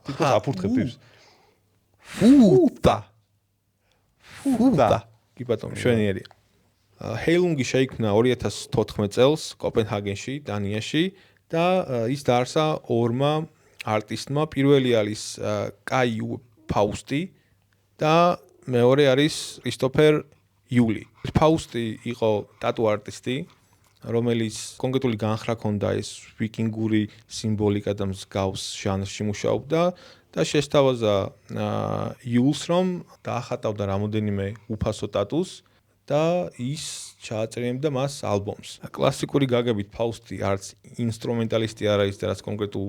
თითქოს აფურთხებ ტიპს. Futa. კი ბატონო, შვენიერია. ჰეილუნგი შეიქმნა 2014 წელს კოპენჰაგენში, დანიაში და ის დაარსა ორმა არტისტმა. პირველი არის კაი ფაუსტი და მეორე არის კრისტოფერ იული. ფაუსტი იყო ტატუ არტისტი, რომელიც კონკრეტული განხრა ჰქონდა ეს ვიკინგური სიმბოლიკა და მსგავს ჟანრში მუშაობდა და შესთავაზა იულს, რომ დაახატავდა რამოდენიმე უფასო ტატუს და ის ჩააწერიებდა მას ალბომს. კლასიკური გაგებით ფაუსტი არც ინსტრუმენტალისტი არ არის და რაც კონკრეტულ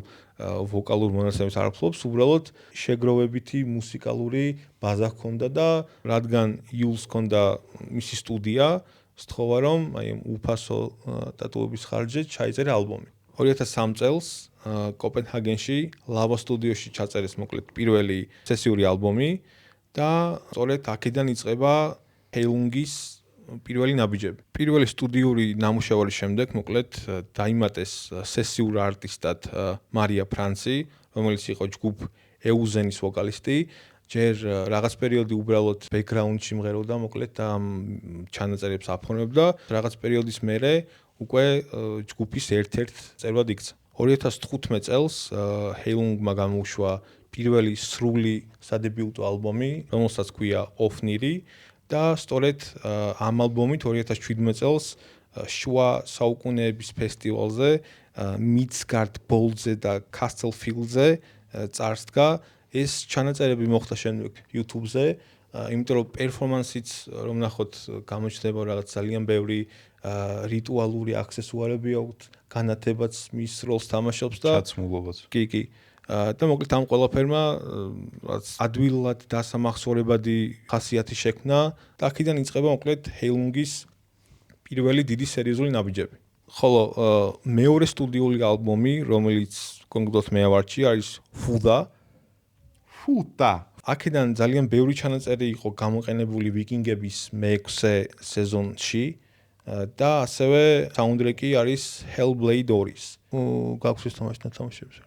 ვოკალურ მონაცემებს არ ფლობს, უბრალოდ შეგროვებითი მუსიკალური ბაზა ჰქონდა და რადგან იულს ჰქონდა მისი სტუდია, სთხოვა რომ აი უფასო ტატუების ხარჯზე ჩაიწერა ალბომი. 2003 წელს კოპენჰაგენში ლავა სტუდიოში ჩაწერეს მოკლედ პირველი სესიური ალბომი და სწორედ აქედან იწყება ჰეილუნგის პირველი ნაბიჯები. პირველი სტუდიური ნამუშევარის შემდეგ მოკლედ დაიმატეს სესიურ არტისტად მარია ფრანცი, რომელიც იყო ჯგუფ ეუზენის ვოკალისტი. ჯერ რაღაც პერიოდი უბრალოდ ბექგრაუნდში მღეროდა მოკლედ და ჩანაწერებს აფორმებდა. რაღაც პერიოდის მერე უკვე ჯგუფის ერთ-ერთ წევრად იქცა. 2015 წელს ჰეილუნგმა გამოუშვა პირველი სრული სადებიუტო ალბომი, რომელსაც ჰქვია ოფნირი და სწორედ ამ ალბომით 2017 წელს შუა საუკუნეების ფესტივალზე მიდსგარდ ბოლდზე და კასტელფილდზე წარსდგა. ეს ჩანაწერები მოხდა შემდეგ YouTube-ზე, იმიტომ რომ პერფორმანსიც რომ ნახოთ გამოჩნდება რაღაც ძალიან ბევრი რიტუალური აქსესუარები აქვს, განათებაც მის როლს თამაშობს და ჩაცმულობაც. კი. და მოკლედ ამ ყველაფერმა რაც ადვილად დასამახსოვრებადი ხასიათი შექმნა და აქედან იწყება მოკლედ ჰეილუნგის პირველი დიდი სერიოზული ნაბიჯები. ხოლო მეორე სტუდიური ალბომი, რომელიც კონკრეტულად მე ავარჩი, არის Futa. აქედან ძალიან ბევრი ჩანაწერი იყო გამოყენებული ვიკინგების მე-6 სეზონში და ასევე საუნდტრეკი არის Hellblade 2-ის. გაქვს ეს თამაშები?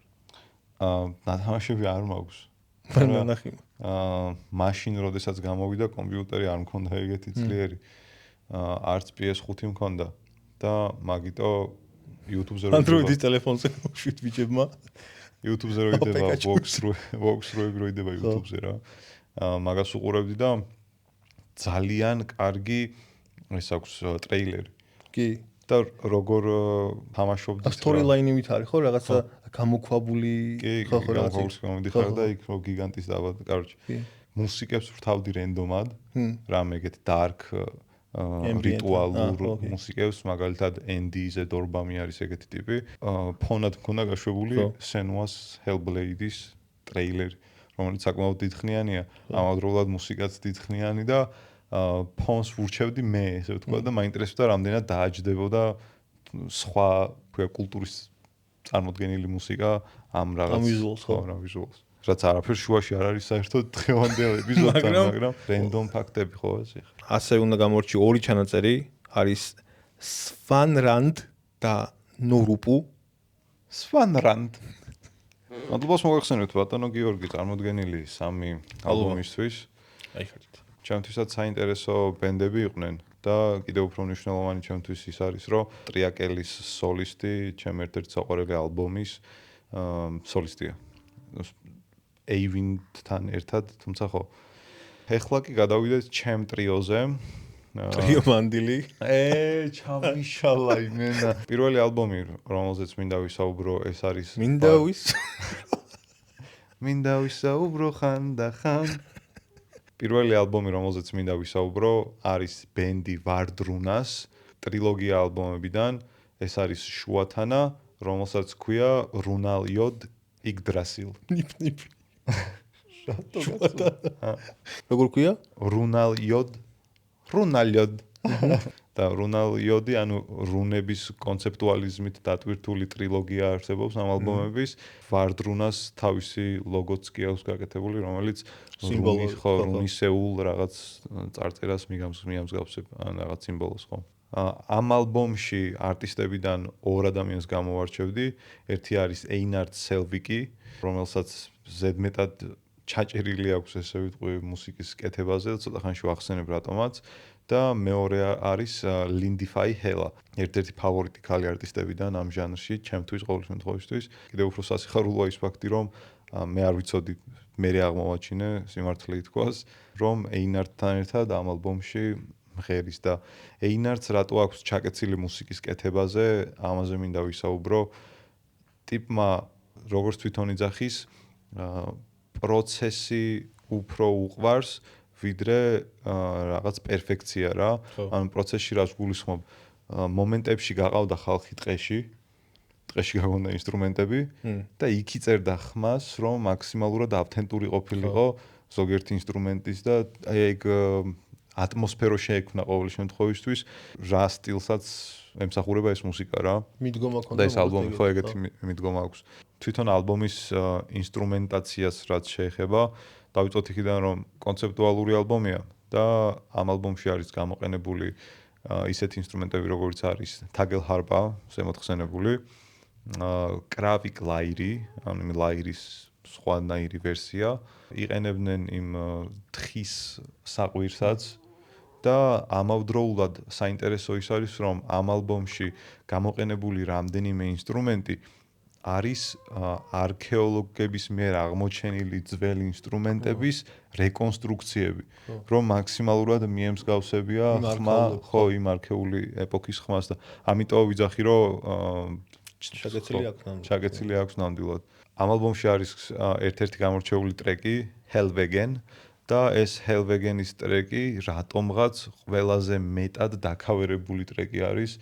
ნათამაშები არ მაქვს. ნახი. მაშინ როდესაც გამოვიდა კომპიუტერი არ მქონდა ეგეთი ძლიერი. არც PS5 მქონდა და მაგიტო YouTube-ზე რო Android-ის ტელეფონზე შვით ბიჭებმა YouTube-ზე რო იდება walkthrough-ები რო იდება YouTube-ზე რა. მაგას უყურებდი და ძალიან კარგი ეს აქვს ტრეილერი. კი. და როგორ თამაშობდი storyline-ით არის ხო რაღაცა გამოქვაბული ხო რაღაცა გამოდიხარ და იქ რო გიგანტის დაბა, კაროჩე. მუსიკებს ვრთავდი რენდომად, რამე ეგეთ dark რიტუალურ მუსიკებს, მაგალითად Andy-ზე დორბამი არის ეგეთი ტიპი. ფონად მქონდა გაშვებული Senua's Hellblade-ის ტრეილერი, რომელიც საკმაოდ დიდხნიანია, ამავდროულად მუსიკაც დიდხნიანი და ფონს ვურჩევდი მე, ესე ვთქვა და მაინტერესებდა რამდენად დააჯდებოდა სხვა კულტურის წარმოდგენილი მუსიკა ამ რაღაც ვიზუალს. რაც არაფერ შუაში არ არის საერთოდ დღევანდელ ეპიზოდთან, მაგრამ random ფაქტები ხო ეს ხა. ასე უნდა გამორჩი ორი ჩანაწერი, არის Svanrand და Norupu. Svanrand. მადლობას მოგახსენებთ ბატონო გიორგი, წარმოდგენილი სამი ალბომისთვის. აი ხართ. ჩემთვისაც საინტერესო ბენდები იყვნენ და კიდევ უფრო მნიშვნელოვანი ჩემთვის ის არის, რომ ტრიაკელის სოლისტი, ჩემ ერთ-ერთი საყვარელი ალბომის სოლისტია. Eivindთან ერთად, თუმცა ხო. ეხლა კი გადავიდეთ ჩემ ტრიოზე. ტრიო მანდილი. ჩავიშალა იმენა. პირველი ალბომი, რომელზეც მინდა ვისაუბრო, ეს არის მინდა ვისაუბრო ხან და ხან. პირველი ალბომი, რომელზეც მინდა ვისაუბრო, არის ბენდი ვარდრუნას ტრილოგია ალბომებიდან. ეს არის შუათანა, რომელსაც ჰქვია რუნალიოდ იგდრასილ. ნიფ. როგორ ქვია? რუნალიოდ. და რუნალიოდი, ანუ რუნების კონცეპტუალიზმით დატვირთული ტრილოგია არსებობს ამ ალბომების. ვარდრუნას თავისი ლოგოც კი აქვს გაკეთებული, რომელიც რუნისეულ რაღაც წარწერას მიამსგავსებს, ან რაღაც სიმბოლოს ხო. ამ ალბომში არტისტებიდან ორ ადამიანს გამოვარჩევდი. ერთი არის ეინარდ სელვიკი, რომელსაც ზედმეტად ჩაჭერილი აქვს ესე ვიტყვი მუსიკის კეთებაზე, ცოტა ხანში ვახსენებ რატომაც. და მეორე არის ლინდიფაი ჰელა, ერთ-ერთი ფავორიტი ქალი არტისტებიდან ამ ჟანრში, ჩემთვის ყოველ შემთხვევაში. კიდევ უფრო სასიხარულოა ის ფაქტი, რომ მე არ ვიცოდი, მე აღმოვაჩინე სიმართლე ითქვას, რომ ეინარდთან ერთად ამ ალბომში მღერის და ეინარდს რატო აქვს ჩაკეცილი მუსიკის კეთებაზე, ამაზე მინდა ვისაუბრო. ტიპმა როგორც თვითონ იძახის, პროცესი უფრო უყვარს, ვიდრე რაღაც პერფექცია რა. ანუ პროცესში რაც გულისხმობ, მომენტებში გაყავდა ხალხი ტყეში გაგონდა ინსტრუმენტები და იქ იწერდა ხმას, რომ მაქსიმალურად ავთენტური ყოფილიყო ზოგიერთი ინსტრუმენტის და აი ეგ ატმოსფერო შეექმნა ყოველ შემთხვევისთვის, რა სტილსაც ემსახურება ეს მუსიკა რა. მიდგომა ქონდა და ეს ალბომი ხო ეგეთი მიდგომა აქვს. თვითონ ალბომის ინსტრუმენტაციას რაც შეეხება, დავიწყოთ იქიდან, რომ კონცეპტუალური ალბომია და ამ ალბომში არის გამოყენებული ისეთი ინსტრუმენტები, როგორც არის თაგელ ჰარპა, ზემოთხსენებული, კრავიკ ლაირი, ანუ ლაირის სხვანაირი ვერსია, იყენებდნენ იმ თხის საყვირსაც და ამავდროულად საინტერესო ის არის, რომ ამ ალბომში გამოყენებული რამდენიმე ინსტრუმენტი არის არქეოლოგების მიერ აღმოჩენილი ძველი ინსტრუმენტების რეკონსტრუქციები, რომ მაქსიმალურად მიემსგავსებია ხმა, ხო, იმ არქეული ეპოქის ხმას და ამიტომ ვიძახი, რომ ჩაკეცილი აქვს ნამდვილად. ამ ალბომში არის ერთ-ერთი გამორჩეული ტრეკი Helvegen და ეს Helvegenis ტრეკი რატომღაც ყველაზე მეტად დაქავერებული ტრეკი არის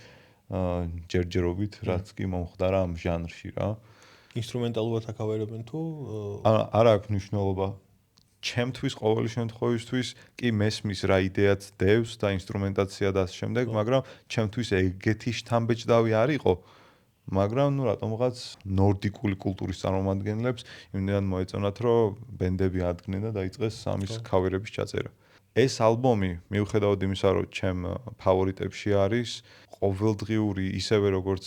ჯერჯერობით, რაც კი მომხდარა ამ ჟანრში რა. ინსტრუმენტალურად აკავერებენ თუ არ აქვს მნიშვნელობა. ჩემთვის ყოველ შემთხვევისთვის კი მესმის რა იდეაც დევს და ინსტრუმენტაცია და ამ შემდეგ, მაგრამ ჩემთვის ეგეთი შთამბეჭდავი არ იყო. მაგრამ ნუ რატომღაც ნორდიკული კულტურის წარმომადგენლებს იმდენად მოეწონათ, რომ ბენდები ადგენენ და დაიწყეს სამის ქავერების ჩაწერა. ეს ალბომი, მიუხედავად იმისა, რომ ჩემ ფავორიტებში არის, ყოველდღიური ისევე როგორც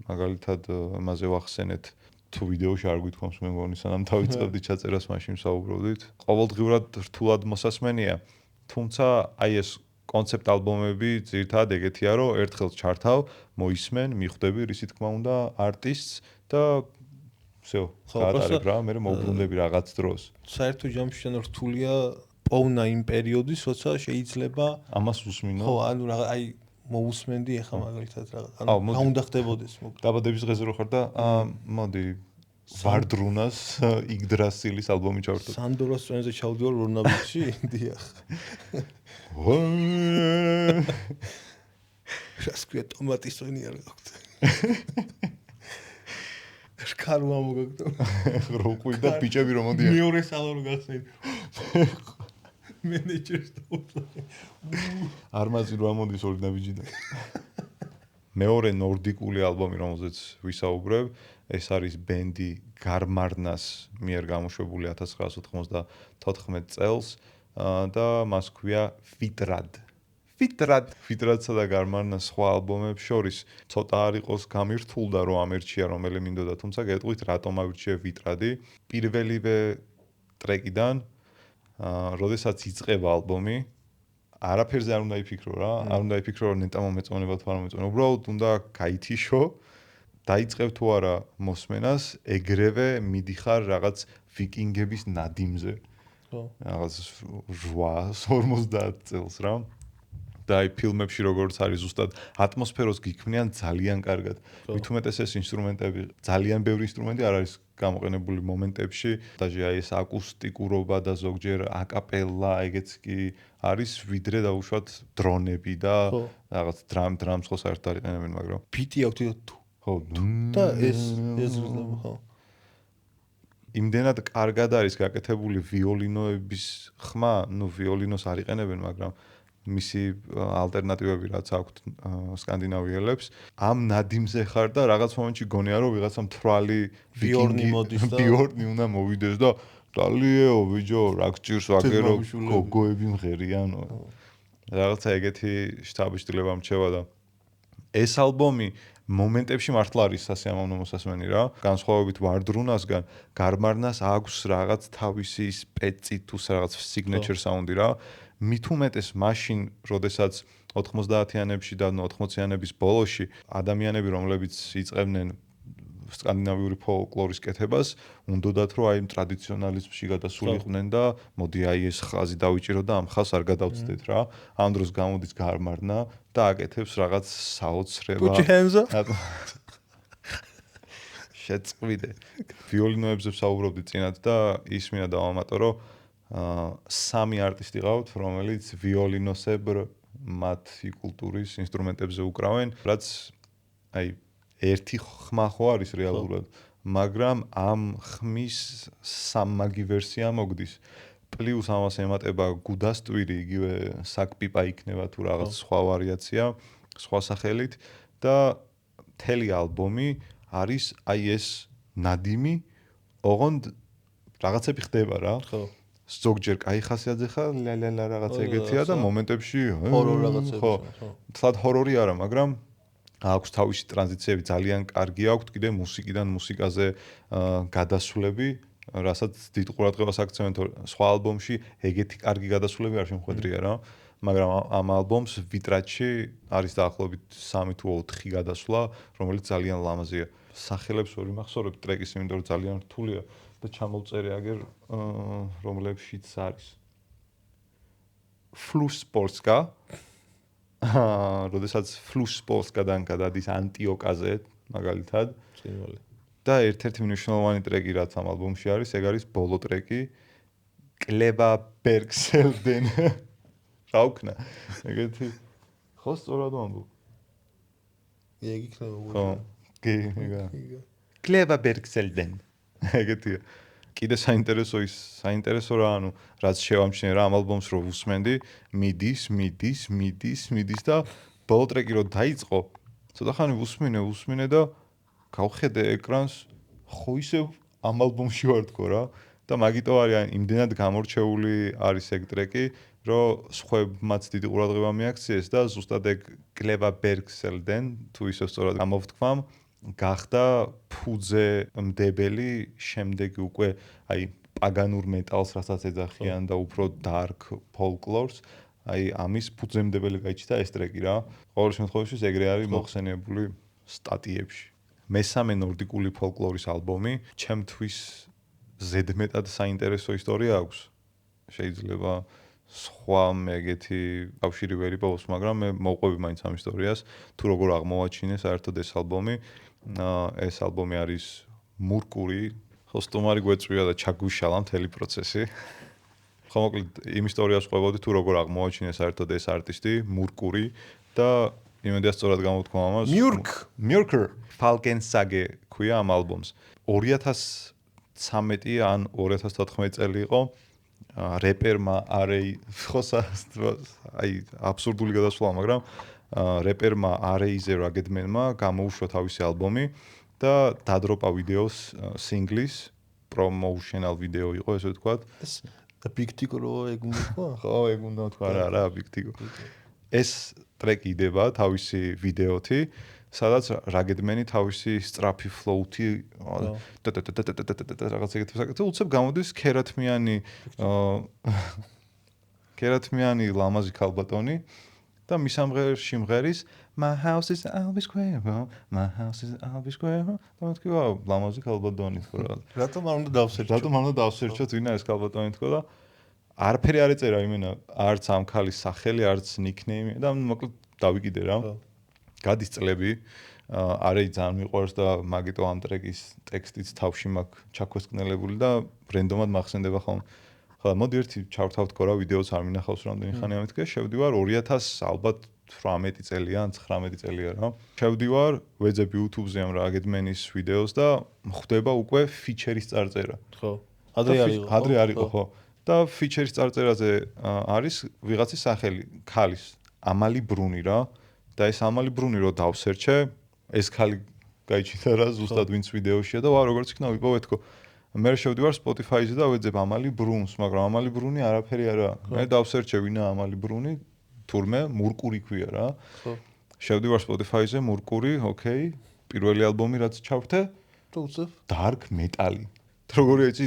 მაგალითად ამაზე ვახსენეთ, თუ ვიდეოში არ გვითხოვს მე მგონი, სანამ დავიწყებდი ჩაწერას, მაშინ ვსაუბრობდით. ყოველდღიურად რთულად მოსასმენია, თუმცა აი ეს კონცეპტ ალბომები ძირითადად ეგეთია, რომ ერთხელ ჩართავ, მოისმენ, მიხვდები, რისი თქმა უნდა, არტისტს და всё, გაატარებ რა, მე მოვბრუნდები რაღაც დროს. საერთო ჯამში შენ რთულია პოვნა იმ პერიოდის, როცა შეიძლება ამას უსმინო. ხო, ანუ რაღაც აი მოусმენდი ახლა მაგალითად რაღაც. ანუ რა უნდა ხდებოდეს მოკლედ. დაბადების დღეზე რო ხარ და მოდი ვარდრუნას იგდრასილის ალბომი ჩავერთო. სანდორას წვენზე ჩავდივარ რონაბიჩი, დიახ. რასკვია ტომატის წვენი არ გაქვთ. შკარო ამოგაგდო. რო ყვიდა ბიჭები რომ მოდიან. მეორე სალონი გახსენ. მენეჯერს დავუწევ. არმაზი რო ამოდის ორი ნაბიჯიდან. მეორე ნორდიკული ალბომი, რომელზეც ვისაუბრებ, ეს არის ბენდი გარმარნას მიერ გამოშვებული 1994 წელს და მას ქვია ფიტრადსა და გარმარნას სხვა ალბომებს შორის ცოტა არ იყოს გამირთულდა რომ ამერჩია რომელი მინდოდა, თუმცა გეტყვით რატომ ავირჩიე ვიტრადი. პირველივე ტრეკიდან, როდესაც იწყება ალბომი, არაფერზე არ უნდა იფიქრო რა, არ უნდა იფიქრო რომ ნეტა მომეწონება თუ არ მომეწონება, უბრალოდ უნდა გაითიშო. დაიწყებ თუ არა მოსმენას, ეგრევე მიდიხარ რაღაც ვიკინგების ნადიმზე. ხო. რაღაც 850 წელს რა. და აი ფილმებში როგორც არის ზუსტად ატმოსფეროს გიქმნიან ძალიან კარგად. მით უმეტეს ეს ინსტრუმენტები, ძალიან ბევრი ინსტრუმენტი არ არის გამოყენებული მომენტებში, დაჟე აი ეს აკუსტიკურობა და ზოგჯერ აკაპელა, ეგეც კი არის, ვიდრე დაუშვათ დრონები და რაღაც დრამს ხო საერთოდ არ იყენებენ, მაგრამ ბიტი აქვს თვითონ ხო და ეს ზრდება ხო. იმდენად კარგად არის გაკეთებული ვიოლინოების ხმა, ნუ ვიოლინოს არ იყენებენ, მაგრამ მისი ალტერნატივები რაც აქვთ სკანდინავიელებს, ამ ნადიმზე ხარ და რაღაც მომენტში გონია რომ ვიღაცა მთვრალი ბიორნი მოდის და ბიორნი უნდა მოვიდეს და დალიეო ბიჭო, რა გჭირს ვაგერო გოგოები მღერიანო. რაღაცა ეგეთი შთაბეჭდილება მრჩება და ეს ალბომი მომენტებში მართლა არის სასიამოვნო მოსასმენი რა. განსხვავებით ვარდრუნასგან, გარმარნას აქვს რაღაც თავისი სპეცი თუ რაღაც signature sound-ი რა. მით უმეტეს მაშინ, როდესაც 90-იანებში და 80-იანების ბოლოში ადამიანები, რომლებიც იწყებდნენ სკანდინავიური ფოლკლორის კეთებას, უნდათ რომ აი ტრადიციონალიზმში გადასულიყვნენ და მოდი აი ეს ხაზი დავიჭირო და ამ ხაზს არ გადავწდეთ რა. ამ დროს გამოდის გარმარნა და აკეთებს რაღაც საოცრება. Put your hands up. შეწყვიდე. ვიოლინოებზე ვსაუბრობდი წინათ და ის მინდა დავამატო, რომ სამი არტისტი ყავთ, რომელიც ვიოლინოსებრ მათი კულტურის ინსტრუმენტებზე უკრავენ, რაც აი ერთი ხმა ხო არის რეალურად, მაგრამ ამ ხმის სამმაგი ვერსია მოგდის. პლუს ამას ემატება გუდასტვირი, იგივე საკპიპა იქნება თუ რაღაც სხვა ვარიაცია, სხვა სახელით და მთელი ალბომი არის აი ეს ნადიმი, ოღონდ რაღაცები ხდება რა. ხო. ზოგჯერ кай ხასიათზე ხარ, ლა რაღაცა ეგეთია და მომენტებში ჰორორ რაღაცები. ხო. თლად ჰორორი არა, მაგრამ აქვს თავისი ტრანზიციები ძალიან კარგი აქვს, კიდე მუსიკიდან მუსიკაზე გადასვლები, რასაც დიდ ყურადღებას აქცევენ, სხვა ალბომში ეგეთი კარგი გადასვლები არ შემხვედრია რა. მაგრამ ამ ალბომს ვიტრაჩი არის დაახლოებით 3 თუ 4 გადასვლა, რომელიც ძალიან ლამაზია. სახელებს ვერ მახსოვრებ ტრეკის, იმიტომ რომ ძალიან რთულია და ჩამოვწერე აგერ რომლებშიც არის. Flusspoliska როდესაც Flusspoliska-დან გადადის ანტიოკაზე, მაგალითად. სიმბოლი. და ერთ-ერთი მნიშვნელოვანი ტრეკი რაც ამ ალბომში არის, ეგ არის ბოლო ტრეკი კლევა ბერგსელდენ. რა უკნა? ეგეთი ხო სწორად ვამბობ. ეგ იქნება ხო, გიგა. კლევა ბერგსელდენ. ეგეთია. კიდე საინტერესო რა, ანუ რაც შევამჩნიე რა ამ ალბომს რო ვუსმენდი, მიდის და ბოლო ტრეკი რო დაიწყო, ცოტა ხანი ვუსმინე და გავხედე ეკრანს, ხო ისევ ამ ალბომში ვარ თქო რა და მაგიტო არის იმდენად გამორჩეული არის ეგ ტრეკი, რომ სხვებმაც დიდი ყურადღება მიაქციეს და ზუსტად ეგ კლევა ბერგსელდენ თუ ისევ სწორად გამოვთქვამ გახდა ფუძე მდებელი შემდეგი უკვე აი პაგანურ მეტალს რასაც ეძახიან და უფრო dark folklore-ს აი ამის ფუძემდებელი გაიჩნდა ეს ტრეკი რა. ყოველ შემთხვევაში ეგრე არის მოხსენიებული სტატიებში. მესამე ნორდიკული ფოლკლორის ალბომი, ჩემთვის ზედმეტად საინტერესო ისტორია აქვს. შეიძლება სხვა მეგეთი კავშირი ვერ იპოვოს, მაგრამ მე მოვყვები მაინც ამ ისტორიას, თუ როგორ აღმოვაჩინე საერთოდ ეს ალბომი. ეს ალბომი არის მურკური, ხო სტუმარი გვეწვია და ჩაგვიშალა მთელი პროცესი. ხო მოკლედ იმ ისტორიას ყვებოდი თუ როგორ აღმოვაჩინე საერთოდ ეს არტისტი, მურკური და იმედია სწორად გამოვთქვა ამას. Murkur Falkensage ქვია ამ ალბომს. 2013 ან 2014 წელი იყო. რეპერმა Arey აი აბსურდული გადასვლა, მაგრამ რეპერმა Arey-ზე რაგედმენმა გამოუშვა თავისი ალბომი და დადროპა ვიდეოს სინგლის promotional video იყო ესე ვთქვათ. და Big Tico რო ეგ უნდა თქვა? ხო, ეგ უნდა თქვა რა, Big Tico. ეს ტრეკი იდება თავისი ვიდეოთი, სადაც რაგედმენი თავისი სტრაფი ფლოუთი რაღაც ეგეთი საკეთებს, უცებ გამოდის კერათმიანი ლამაზი ქალბატონი და მის ამღერში მღერის My house is always square, my house is always square. და თქვი ლამაზი ქალბატონი თქო რა. რატომ არ უნდა დავსერჩო? რატომ არ უნდა დავსერჩოთ ვინა ეს ქალბატონი თქო და არაფერი არ ეწერა იმენა, არც ამ ქალის სახელი, არც ნიკნეიმი და მოკლედ დავიკიდე რა. გადის წლები, Arey ძალიან მიყვარს და მაგიტო ამ ტრეკის ტექსტიც თავში მაქვს ჩაქვესკნელებული და რენდომად მახსენდება ხოლმე. ხო, მოდი ერთი ჩავთავთქო რა, ვიდეოც არ მინახავს რამდენი ხანი ამეთქე, შევდივარ 2000 ალბათ 18 წელია ან 19 წელია რა. შევდივარ, ვეძებ YouTube-ზე ამ რაგედმენის ვიდეოს და ხვდება უკვე ფიჩერის წარწერა. ხო. ადრე არ იყო ხო. და ფიჩერის წარწერაზე არის ვიღაცის სახელი, ქალის, ამალი ბრუნი რა. და ეს ამალი ბრუნი რო დავსერჩე, ეს ქალი გაიჩინდა რა ზუსტად ვინც ვიდეოშია და როგორც იქნა ვიპოვე თქო. მე შევდივარ Spotify-ზე და ვეძებ ამალი ბრუნს, მაგრამ ამალი ბრუნი არაფერი არა. მე დავსერჩე ვინა ამალი ბრუნი, თურმე მურკური ქვია რა. შევდივარ Spotify-ზე, მურკური, ოკეი. პირველი ალბომი რაც ჩავრთე, Dark Metal. როგორი ეცი,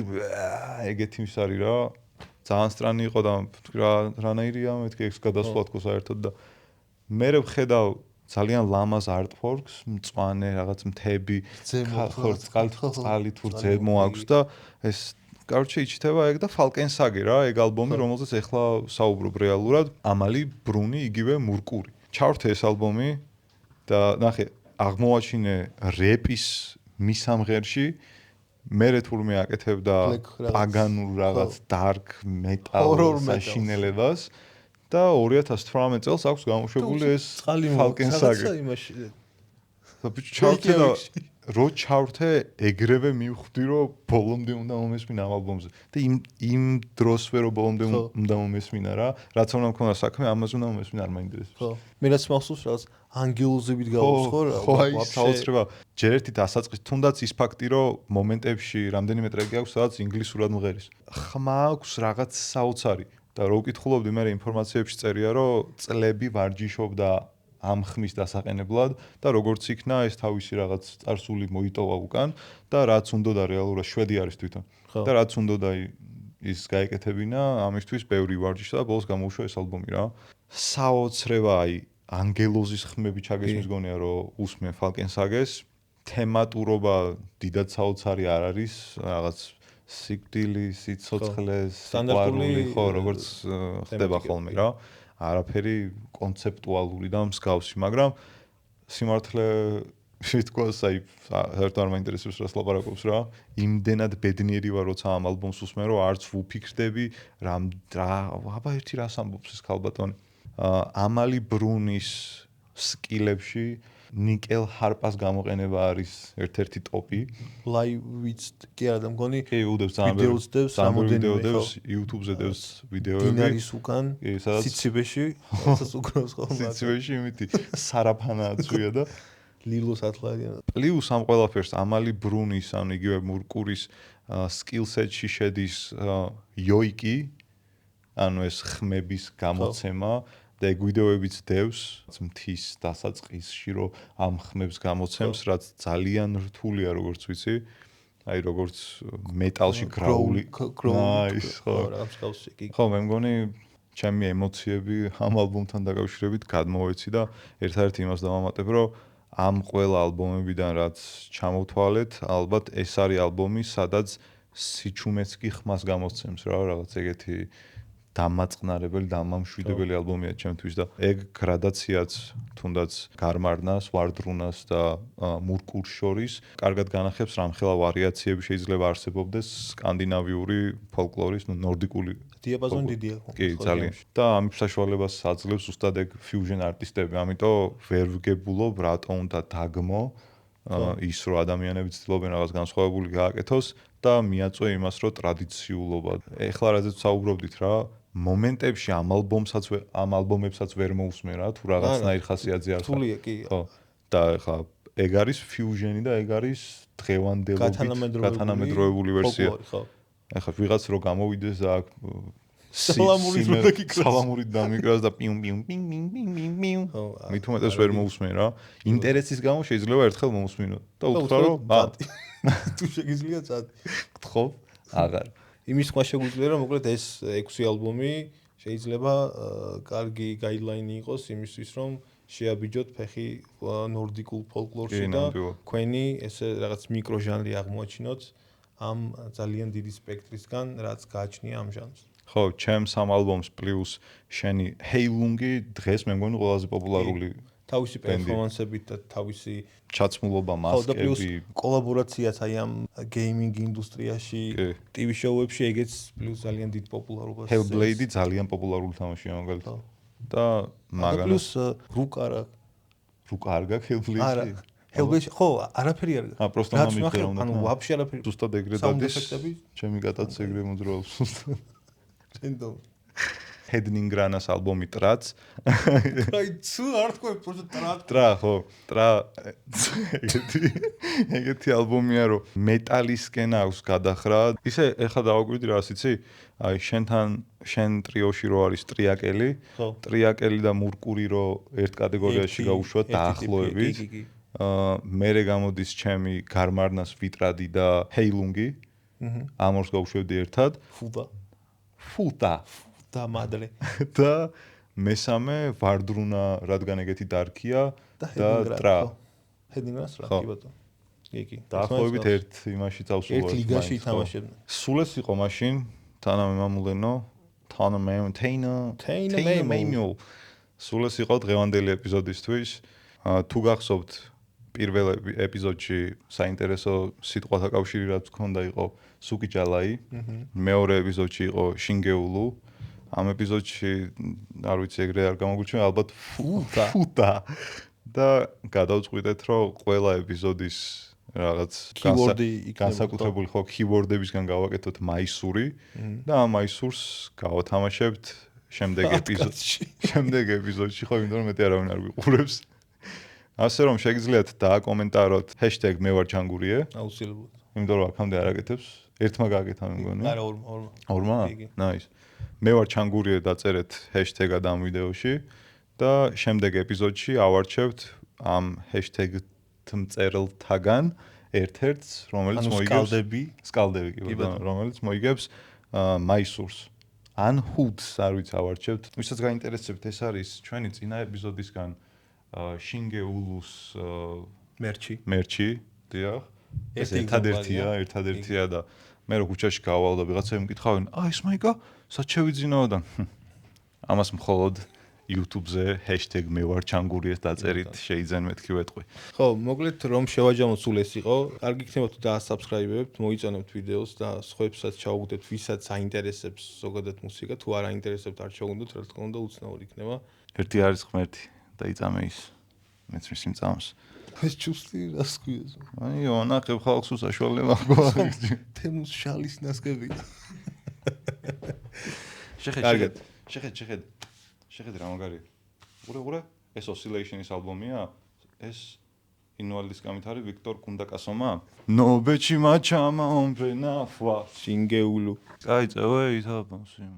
ეგეთი ის არის რა. ძალიან სტრანი იყო და რანაირია მეთქი ეს გადასვლა თქო საერთოდ და მე ვხედავ ძალიან ლამაზ artworks, მწვანე რაღაც მთები, წყალი თუ ზემო აქვს და ეს короче იჩითება ეგ და Falcon Sage რა, ეგ ალბომი რომელზეც ეხლა საუბრობ რეალურად, ამალი ბრუნი იგივე მურკური. ჩავრთე ეს ალბომი და ნახე, აღმოაჩინე რეპის მისამღერში მერე თურმე აკეთებდა პაგანურ რაღაც dark metal საშინელებას და 2018 წელს აქვს გამოშვებული ეს Falcon Sage. ჩავრთე და რო ჩავრთე ეგრევე მივხვდი რომ ბოლომდე უნდა მომესმინა ამ ალბომზე და იმ დროსვე რომ ბოლომდე უნდა მომესმინა რა რაც უნდა მქონდა საქმე ამაზე უნდა მომესმინა არ მაინტერესებს. ხო მე რაც მახსოვს რაღაც ანგელოზებით გავავს ხო რა საოცრება ჯერ ერთი დასაწყის თუნდაც ის ფაქტი რომ მომენტებში რამდენიმე ტრეკი აქვს სადაც ინგლისურად მღერის ხმა აქვს რაღაც საოცარი და რო ვკითხულობდი მე ინფორმაციებში წერია რომ წლები ვარჯიშობდა ამ ხმის დასაყენებლად და როგორც იქნა ეს თავისი რაღაც წარსული მოიტოვა უკან და რაც უნდოდა რეალურად შვედი არის თვითონ და რაც უნდოდა ის გაეკეთებინა ამისთვის ბევრი ვარჯიშა და ბოლოს გამოუშვა ეს ალბომი რა საოცრება აი ანგელოზის ხმები ჩაგესმის გონია რომ უსმენ Falcon Sage-ს თემატურობა დიდად საოცარი არ არის რაღაც სიკვდილი სიცოცხლე სტანდარტული ხო როგორც ხდება ხოლმე რა არაფერი კონცეპტუალური და მსგავსი, მაგრამ სიმართლე შეთქოს აი საერთოდ არ მაინტერესებს რას ლაპარაკობს რა. იმდენად ბედნიერი ვარ როცა ამ ალბომს უსმენ რომ არც ვუფიქრდები აბა ერთი რას ამბობს ეს ქალბატონი. ამალი ბრუნის სკილებში ნიკელ ჰარპას გამოყენება არის ერთ-ერთი ტოპი. ლაივიც კი არა და მგონი კი უდევს ძალიან ვიდეო YouTube-ზე დევს ვიდეოები. დინარის უკან სიცივეში რასაც უკრავს ხოლმე. სიცივეში იმითი სარაფანა აწვია და ლილოს ათლარიან. პლუს ამ ყველაფერს ამალი ბრუნის ან იგივე მურკურის სკილსეტში შედის იოიკი ანუ ეს ხმების გამოცემა და ეგ ვიდეოებიც დევს მთის დასაწყისში რომ ამ ხმებს გამოცემს რაც ძალიან რთულია როგორც ვიცი აი როგორც მეტალში გრაული ის ხო მე მგონი ჩემი ემოციები ამ ალბომთან დაკავშირებით გადმოვეცი და ერთ-ერთი იმას დავამატებ რომ ამ ყველა ალბომებიდან რაც ჩამოვთვალეთ ალბათ ეს არის ალბომი სადაც სიჩუმეც კი ხმას გამოცემს რა რაღაც ეგეთი დამაწყნარებელი, დამამშვიდებელი ალბომია ჩემთვის და ეგ გრადაციაც თუნდაც გარმარნას, ვარდრუნას და მურკურს შორის კარგად განახებს რამხელა ვარიაციები შეიძლება არსებობდეს სკანდინავიური ფოლკლორის, ნორდიკული დიაპაზონი დიდია. კი, ძალიან. და ამის საშუალებას აძლევს უბრალოდ ეგ ფიუჟენ არტისტები, ამიტომ ვერ ვგებულობ რატომ უნდა დაგმო ის რომ ადამიანები ცდილობენ რაღაც განსხვავებული გააკეთოს და მიაწვე იმას რომ ტრადიციულობა. ეხლა რაზეც საუბრობდით რა მომენტებში ამ ალბომებსაც ვერ მოусმენ რა თუ რაღაცნაირ ხასიათზე არ რთულია კი ხო და ეხლა ეგ არის ფიუჟენი და ეგ არის დღევანდელობით გათანამედროვებული ვერსია ხო ეხლა ვიღაც რო გამოვიდეს და აქ სალამური დამიკრას და პიუმ პიუმ პინგ პინგ პინგ პინგ პინგ მით უმეტეს ვერ მოусმენ რა ინტერესის გამო შეიძლება ერთხელ მომусმინო და უთხრა რომ თუ შეგიძლია წადი გთხოვ აღარ იმის თქვა შეგვიძლია რომ მოკლედ ეს 6 ალბომი შეიძლება კარგი გაიდლაინი იყოს იმისთვის რომ შეაბიჯოთ ფეხი ნორდიკულ ფოლკლორში და თქვენი ესე რაღაც მიკროჟანრი აღმოაჩინოთ ამ ძალიან დიდი სპექტრისგან რაც გააჩნია ამ ჟანრს ხო ჩემს ამ ალბომს პლუს შენი ჰეილუნგი დღეს მე მგონი ყველაზე პოპულარული თავისი პერფორმანსებით და თავისი ჩაცმულობა მასკები კოლაბორაციაც აი ამ გეიმინგ ინდუსტრიაში TV შოუებში ეგეც პლუს ძალიან დიდ პოპულარობას Hellblade ძალიან პოპულარული თამაშია მაგალითად და მაგალითად პლუს რუკ არ გაქვს Hellblade არა Hellblade ხო არაფერი არ გაქვს просто მომიწერა უნდა ანუ ვაფშე არაფერი ზუსტად ეგრე დადის ჩემი გადაც ეგრე მოძრაობს რენდომ ჰედნინგრანას ალბომი ტრაც. აი ცუ არ თქვენ პროსტ ტრაც. ტრა ხო, ტრა ეგეთი ალბომია რომ მეტალისკენ აქვს გადახრა. ისე ეხლა დავაკვირდი რას იცი? აი შენ ტრიოში რო არის ტრიაკელი, ტრიაკელი და მურკური რო ერთ კატეგორიაში გაუშვათ დაახლოებით. მერე გამოდის ჩემი გარმარნას ვიტრადი და ჰეილუნგი. ამ ორს გავუშვებდი ერთად. ფუტა მადლე. და მესამე ვარდრუნა, რადგან ეგეთი დარქია და ტრა. ჰედინგრას რა კი ბატონო. კი. დაახლოებით ერთ იმაში წავსულო. ერთ ლიგაში ითამაშებდნენ. სულ ეს იყო მაშინ თანამემამულენო, თანამემამულენო. სულ ეს იყო დღევანდელი ეპიზოდისთვის. თუ გახსოვთ პირველ ეპიზოდში საინტერესო სიტყვათა კავშირი რაც გქონდა იყო სუკი ჯალაი. მეორე ეპიზოდში იყო შინგეულუ. ამ ეპიზოდში არ ვიცი ეგრე არ გამოგვიჩვენა ალბათ ფუტა. და გადავწყვიტეთ რომ ყველა ეპიზოდის რაღაც განსაკუთრებული ხო კიბორდებისგან გავაკეთოთ მაისური და ამ მაისურს გავათამაშებთ შემდეგ ეპიზოდში ხო იმიტომ რომ მეტი არავინ არ გვიყურებს. ასე რომ შეგიძლიათ დააკომენტაროთ #მევარჩანგურიე. აუცილებლად. იმიტომ რომ აქამდე არ აკეთებს. ერთმა გააკეთა მე მგონი. არა, ორმა. ნაის. მევარჩანგურიე დაწერეთ ჰეშტეგად ამ ვიდეოში და შემდეგ ეპიზოდში ავარჩევთ ამ #მწერლთაგან ერთ-ერთს, რომელიც მოიგებს სკალდები კი ბატონო, რომელიც მოიგებს მაისურს. ან ჰუდს არ ვიცი ავარჩევთ. ვისაც გაინტერესებთ, ეს არის ჩვენი წინა ეპიზოდისგან შინგეულუს მერჩი, დიახ. ეს ერთადერთია და მე რო ქუჩაში გავალ და ვიღაცები მკითხავენ, ეს მაიკა, სად შევიძინო და ამას მხოლოდ YouTube-ზე #მევარჩანგურიეს დაწერით, შეიძენ მეთქი ვეტყვი. ხო, მოკლედ რომ შევაჯამოთ სულ ეს იყო. კარგი იქნება თუ დაასაბსკრაიბებთ, მოიწონებთ ვიდეოს და სხვებსაც ჩაუგდეთ, ვისაც აინტერესებს ზოგადად მუსიკა, თუ არ აინტერესებთ, არ ჩაუგდოთ, რა თქმა უნდა, უცნაური იქნება. ერთი არის ღმერთი და იწამე ის. მეც მის იმწამს. ეს ჩუსტი რას ქვია? აი, ონახებ ხალხს უსაშუალება გვაქვს. თემუს შალის ნასკები. შეხედე რა მაგარია. უყურე, ეს Oscillation-ის ალბომია, ეს ინვალდის გამით არის ვიქტორ კუნდაკასომა. ნობეჩი მაჩამა ომფენა ფვა. შინგეულუ. კაი, წევე ითაბოს იმ.